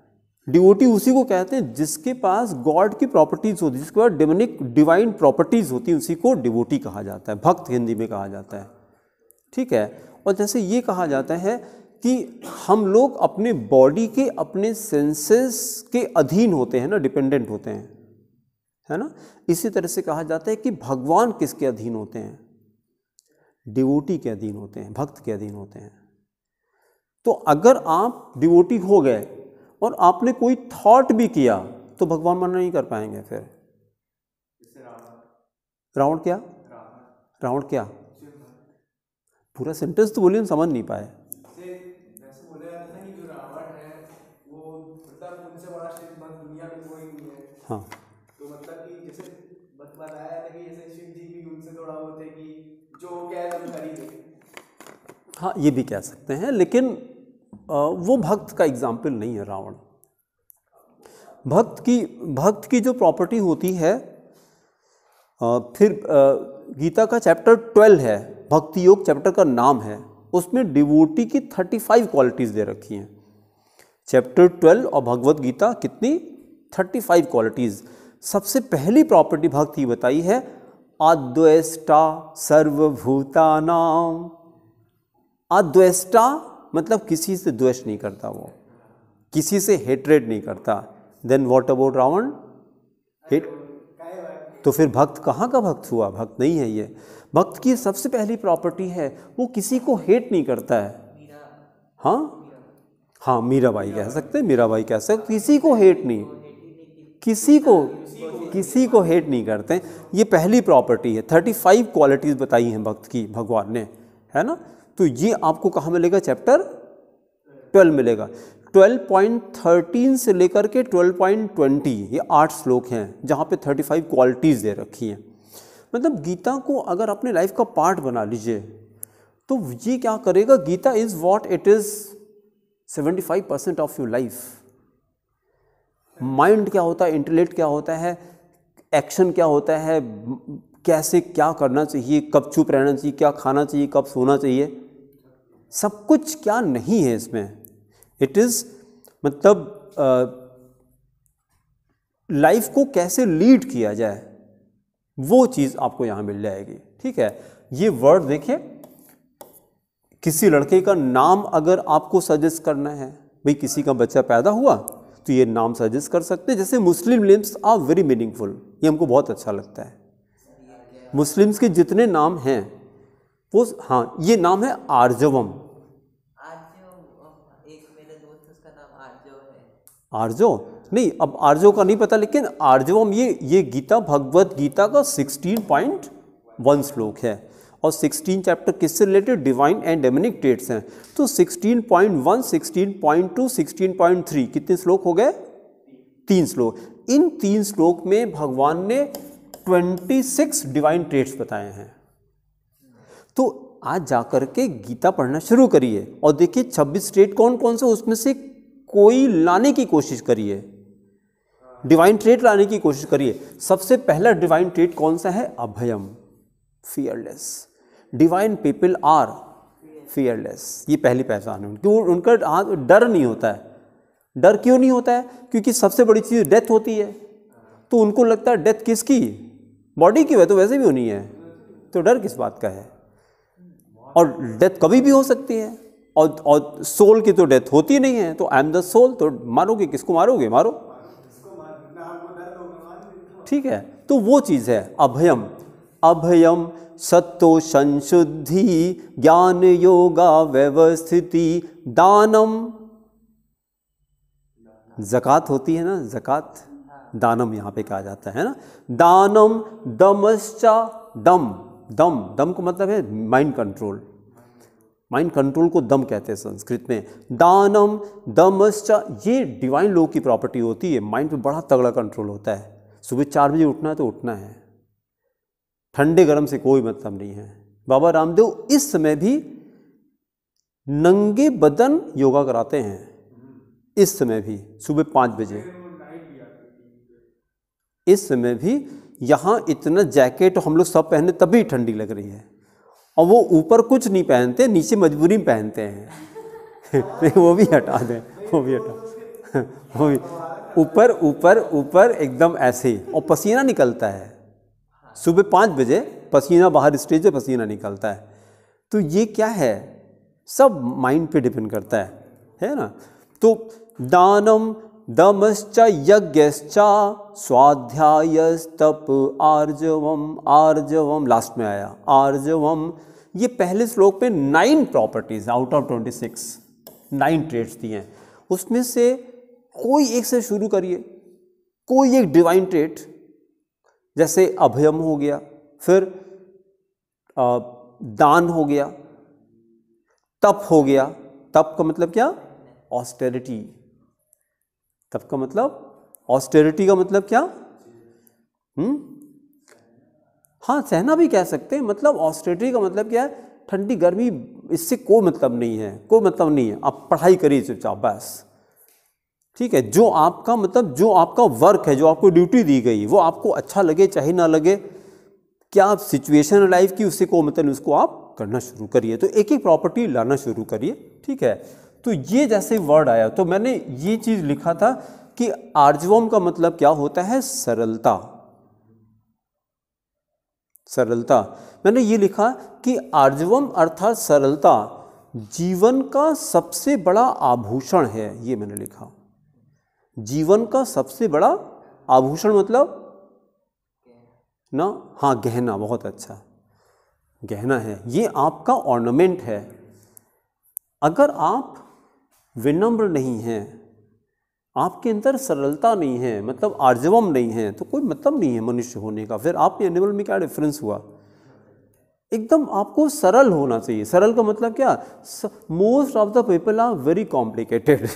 डिवोटी उसी को कहते हैं जिसके पास गॉड की प्रॉपर्टीज होती है, जिसके पास डेमोनिक डिवाइन प्रॉपर्टीज होती है, उसी को डिवोटी कहा जाता है, भक्त हिंदी में कहा जाता है, ठीक है। और जैसे ये कहा जाता है कि हम लोग अपने बॉडी के, अपने सेंसेस के अधीन होते हैं ना, डिपेंडेंट होते हैं, है ना। इसी तरह से कहा जाता है कि भगवान किसके अधीन होते हैं? डिवोटी के अधीन होते हैं, भक्त के अधीन होते हैं। तो अगर आप डिवोटी हो गए और आपने कोई थॉट भी किया तो भगवान मना नहीं कर पाएंगे। फिर रावण क्या, रावण क्या, पूरा सेंटेंस तो बोलिए, हम समझ नहीं पाए। वैसे बोला जाता है कि जो रावण है वो मतलब उनसे बड़ा श्रीमंत दुनिया में कोई नहीं है। हाँ, तो मतलब कि जैसे बताया जाता है कि जैसे शिव जी भी उनसे थोड़ा होते कि जो कह हम कर ही दें। हाँ, ये भी कह सकते हैं, लेकिन वो भक्त का एग्जाम्पल नहीं है रावण। भक्त की जो प्रॉपर्टी होती है, फिर गीता का चैप्टर 12 है, भक्ति योग चैप्टर का नाम है, उसमें डिवोटी की 35 क्वालिटीज़ दे रखी हैं। चैप्टर 12 और भगवत गीता कितनी, 35 क्वालिटीज़। सबसे पहली प्रॉपर्टी भक्त की बताई है, अद्वेष्टा सर्वभूतानाम। अद्वेष्टा मतलब किसी से द्वेष नहीं करता, वो किसी से हेट्रेड नहीं करता। Then what about Ravan? Hate. तो फिर भक्त कहाँ का भक्त हुआ? भक्त नहीं है ये। भक्त की सबसे पहली प्रॉपर्टी है, वो किसी को हेट नहीं करता है। हाँ, मीराबाई कह सकते हैं, मीराबाई कह सकते, किसी को हेट नहीं, किसी को हेट नहीं करते। ये पहली प्रॉपर्टी है। 35 क्वालिटीज़ बताई हैं भक्त की भगवान ने, है ना। तो ये आपको कहाँ मिलेगा? चैप्टर 12 मिलेगा। 12.13 से लेकर के 12.20 ये 8 श्लोक हैं जहाँ पे 35 क्वालिटीज़ दे रखी हैं। मतलब गीता को अगर अपने लाइफ का पार्ट बना लीजिए तो ये क्या करेगा? Gita is what it is 75% of your life. Mind क्या होता है, इंटेलेक्ट क्या होता है, एक्शन क्या होता है, कैसे क्या करना चाहिए, कब चुप रहना चाहिए, क्या खाना चाहिए, कब सोना चाहिए, सब कुछ क्या नहीं है इसमें। इट इज़ मतलब लाइफ को कैसे लीड किया जाए वो चीज़ आपको यहाँ मिल जाएगी, ठीक है। ये वर्ड देखिए, किसी लड़के का नाम अगर आपको सजेस्ट करना है, भाई किसी का बच्चा पैदा हुआ तो ये नाम सजेस्ट कर सकते हैं। जैसे मुस्लिम नेम्स आर वेरी मीनिंगफुल, ये हमको बहुत अच्छा लगता है। मुस्लिम्स के जितने नाम हैं वो, हाँ ये नाम है आर्जवम। एक मेरे दोस्त उसका नाम आर्जव है। आर्जो नहीं, अब आर्जो का नहीं पता, लेकिन आर्जवम ये गीता, भगवत गीता का 16.1 श्लोक है। और 16 चैप्टर किससे related? Divine and demonic traits हैं। तो 16.1, 16.2, 16.3 कितने श्लोक हो गए? 3 श्लोक। इन 3 श्लोक में भगवान ने 26 डिवाइन ट्रेट्स बताए हैं। तो आज जाकर के गीता पढ़ना शुरू करिए और देखिए 26 ट्रेट कौन कौन से, उसमें से कोई लाने की कोशिश करिए, डिवाइन ट्रेट लाने की कोशिश करिए। सबसे पहला डिवाइन ट्रेट कौन सा है? अभयम, fearless. Divine people are fearless, ये पहली पहचान है उनकी। उनका डर नहीं होता है। डर क्यों नहीं होता है? क्योंकि सबसे बड़ी चीज़ डेथ होती है, तो उनको लगता है डेथ किसकी? बॉडी की है तो वैसे भी होनी है, तो डर किस बात का है? और डेथ कभी भी हो सकती है, और सोल की तो डेथ होती नहीं है। तो आई एम द सोल, तो मारोगे किसको? मारोगे, मारो, ठीक है। तो वो चीज़ है अभयम। अभयम सत्तो संशुद्धि ज्ञान योगा व्यवस्थिति दानम। ज़कात होती है ना, ज़कात, दानम यहाँ पे कहा जाता है ना। दानम दमश्चा, दम, दम, दम को मतलब है माइंड कंट्रोल। माइंड कंट्रोल को दम कहते हैं संस्कृत में। दानम दमश्चा, ये डिवाइन लोग की प्रॉपर्टी होती है। माइंड पे बड़ा तगड़ा कंट्रोल होता है। सुबह 4 बजे उठना है तो उठना है, ठंडे गर्म से कोई मतलब नहीं है। बाबा रामदेव इस समय भी नंगे बदन योगा कराते हैं, इस समय भी सुबह 5 बजे। इस समय भी यहाँ इतना जैकेट हम लोग सब पहने तभी ठंडी लग रही है, और वो ऊपर कुछ नहीं पहनते, नीचे मजबूरी में पहनते हैं। वो भी हटा दें, वो भी हटा, वो भी ऊपर ऊपर ऊपर एकदम ऐसे ही, और पसीना निकलता है सुबह 5 बजे, पसीना बाहर स्टेज पे पसीना निकलता है। तो ये क्या है? सब माइंड पे डिपेंड करता है ना। तो दानम दमश्च यज्ञश्च स्वाध्यायस्तप आर्जवम। आर्जवम लास्ट में आया, आर्जवम। ये पहले श्लोक पे 9 प्रॉपर्टीज आउट ऑफ 26 9 ट्रेट्स दिए हैं। उसमें से कोई एक से शुरू करिए, कोई एक डिवाइन ट्रेट। जैसे अभयम हो गया, फिर दान हो गया, तप हो गया। तप का मतलब क्या? ऑस्टेरिटी। तप का मतलब ऑस्टेरिटी का मतलब क्या? हाँ, सहना भी कह सकते हैं। मतलब ऑस्टेरिटी का मतलब क्या है? ठंडी गर्मी, इससे कोई मतलब नहीं है, कोई मतलब नहीं है। आप पढ़ाई करिए चुपचाप बस, ठीक है। जो आपका मतलब, जो आपका वर्क है, जो आपको ड्यूटी दी गई, वो आपको अच्छा लगे चाहे ना लगे, क्या आप सिचुएशन लाइफ की, उससे को मतलब उसको आप करना शुरू करिए। तो एक एक प्रॉपर्टी लाना शुरू करिए, ठीक है। तो ये जैसे वर्ड आया तो मैंने ये चीज़ लिखा था कि आर्जवम का मतलब क्या होता है? सरलता। सरलता। मैंने ये लिखा कि आर्जवम अर्थात सरलता जीवन का सबसे बड़ा आभूषण है। ये मैंने लिखा, जीवन का सबसे बड़ा आभूषण मतलब ना, हाँ गहना, बहुत अच्छा गहना है, ये आपका ऑर्नामेंट है। अगर आप विनम्र नहीं हैं, आपके अंदर सरलता नहीं है, मतलब आर्जवम नहीं है, तो कोई मतलब नहीं है मनुष्य होने का। फिर आप एनिमल में क्या डिफरेंस हुआ? एकदम आपको सरल होना चाहिए। सरल का मतलब क्या? Most of the people are very complicated.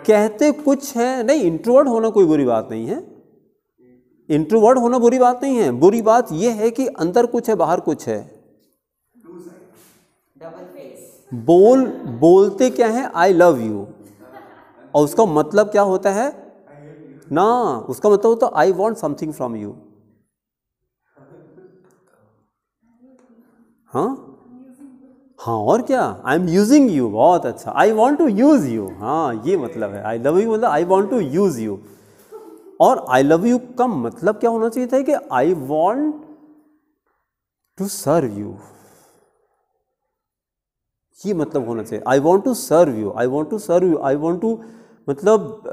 कहते कुछ है नहीं। इंट्रोवर्ट होना कोई बुरी बात नहीं है, इंट्रोवर्ट होना बुरी बात नहीं है। बुरी बात यह है कि अंदर कुछ है बाहर कुछ है। बोलते क्या है? आई लव यू, और उसका मतलब क्या होता है ना? उसका मतलब होता है I want something from you. हाँ, और क्या? आई एम यूजिंग यू, बहुत अच्छा। I want to use you, हाँ ये मतलब है। आई लव यू मतलब I want to use you. और आई लव यू का मतलब क्या होना चाहिए था कि I want to serve you. ये मतलब होना चाहिए। I want to serve you, I want to serve you, I want to, मतलब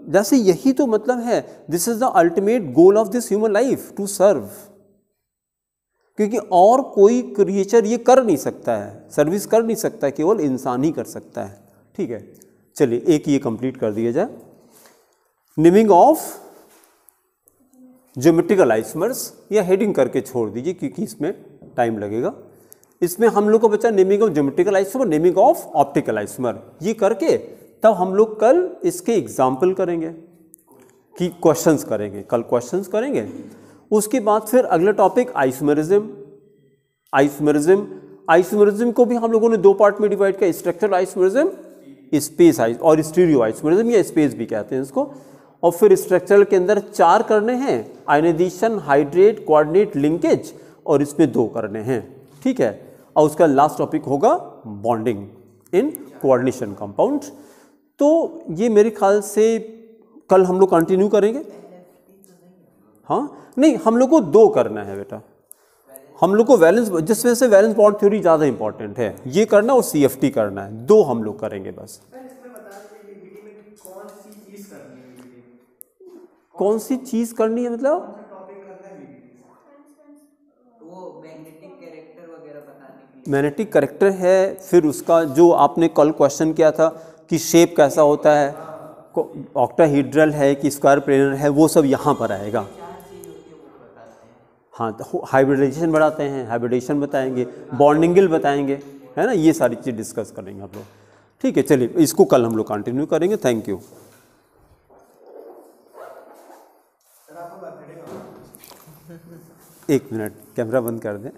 जैसे यही तो मतलब है, this is the ultimate goal of this human life, to serve. क्योंकि और कोई क्रिएचर ये कर नहीं सकता है, सर्विस कर नहीं सकता है, केवल इंसान ही कर सकता है। ठीक है, चलिए एक ये कंप्लीट कर दिया जाए। नेमिंग ऑफ ज्योमेट्रिकल आइसोमर्स, या हेडिंग करके छोड़ दीजिए क्योंकि इसमें टाइम लगेगा। इसमें हम लोग को बचा naming of geometrical isomer, naming of optical isomer. ये करके तब हम लोग कल इसके एग्जाम्पल करेंगे कि क्वेश्चंस करेंगे, कल क्वेश्चंस करेंगे। उसके बाद फिर अगला टॉपिक आइसोमेरिज्म। आइसोमेरिज्म, आइसोमेरिज्म को भी हम लोगों ने दो पार्ट में डिवाइड किया, स्ट्रक्चरल आइसोमेरिज्म, स्पेस और स्टीरियो आइसोमेरिज्म, या स्पेस भी कहते हैं इसको। और फिर स्ट्रक्चरल के अंदर 4 करने हैं, आयनाइजेशन, हाइड्रेट, कोऑर्डिनेट, लिंकेज, और इसमें 2 करने हैं। ठीक है, और उसका लास्ट टॉपिक होगा बॉन्डिंग इन कोऑर्डिनेशन कंपाउंड। तो ये मेरे ख्याल से कल हम लोग कंटिन्यू करेंगे। हाँ नहीं, हम लोग को 2 करना है बेटा, हम लोग को वैलेंस, जिस वजह से वैलेंस बॉन्ड थ्योरी ज़्यादा इंपॉर्टेंट है, ये करना और CFT करना है, 2 हम लोग करेंगे बस। कौन सी चीज करनी है मतलब? वो मैग्नेटिक कैरेक्टर वगैरह बताने के लिए। मैग्नेटिक कैरेक्टर है, फिर उसका जो आपने कल क्वेश्चन किया था कि शेप कैसा होता है, ऑक्टाहीड्रल है कि स्क्वायर प्लेनर है, वो सब यहाँ पर आएगा। 4 चीज होती है वो बताते हैं। हाँ, तो हाइब्रिडाइजेशन बढ़ाते हैं, हाइब्रिडेशन बताएंगे, बॉन्डिंगल बताएंगे, है ना, ये सारी चीज़ डिस्कस करेंगे हम लोग। ठीक है, चलिए इसको कल हम लोग कंटिन्यू करेंगे। Thank you. एक मिनट, कैमरा बंद कर दें।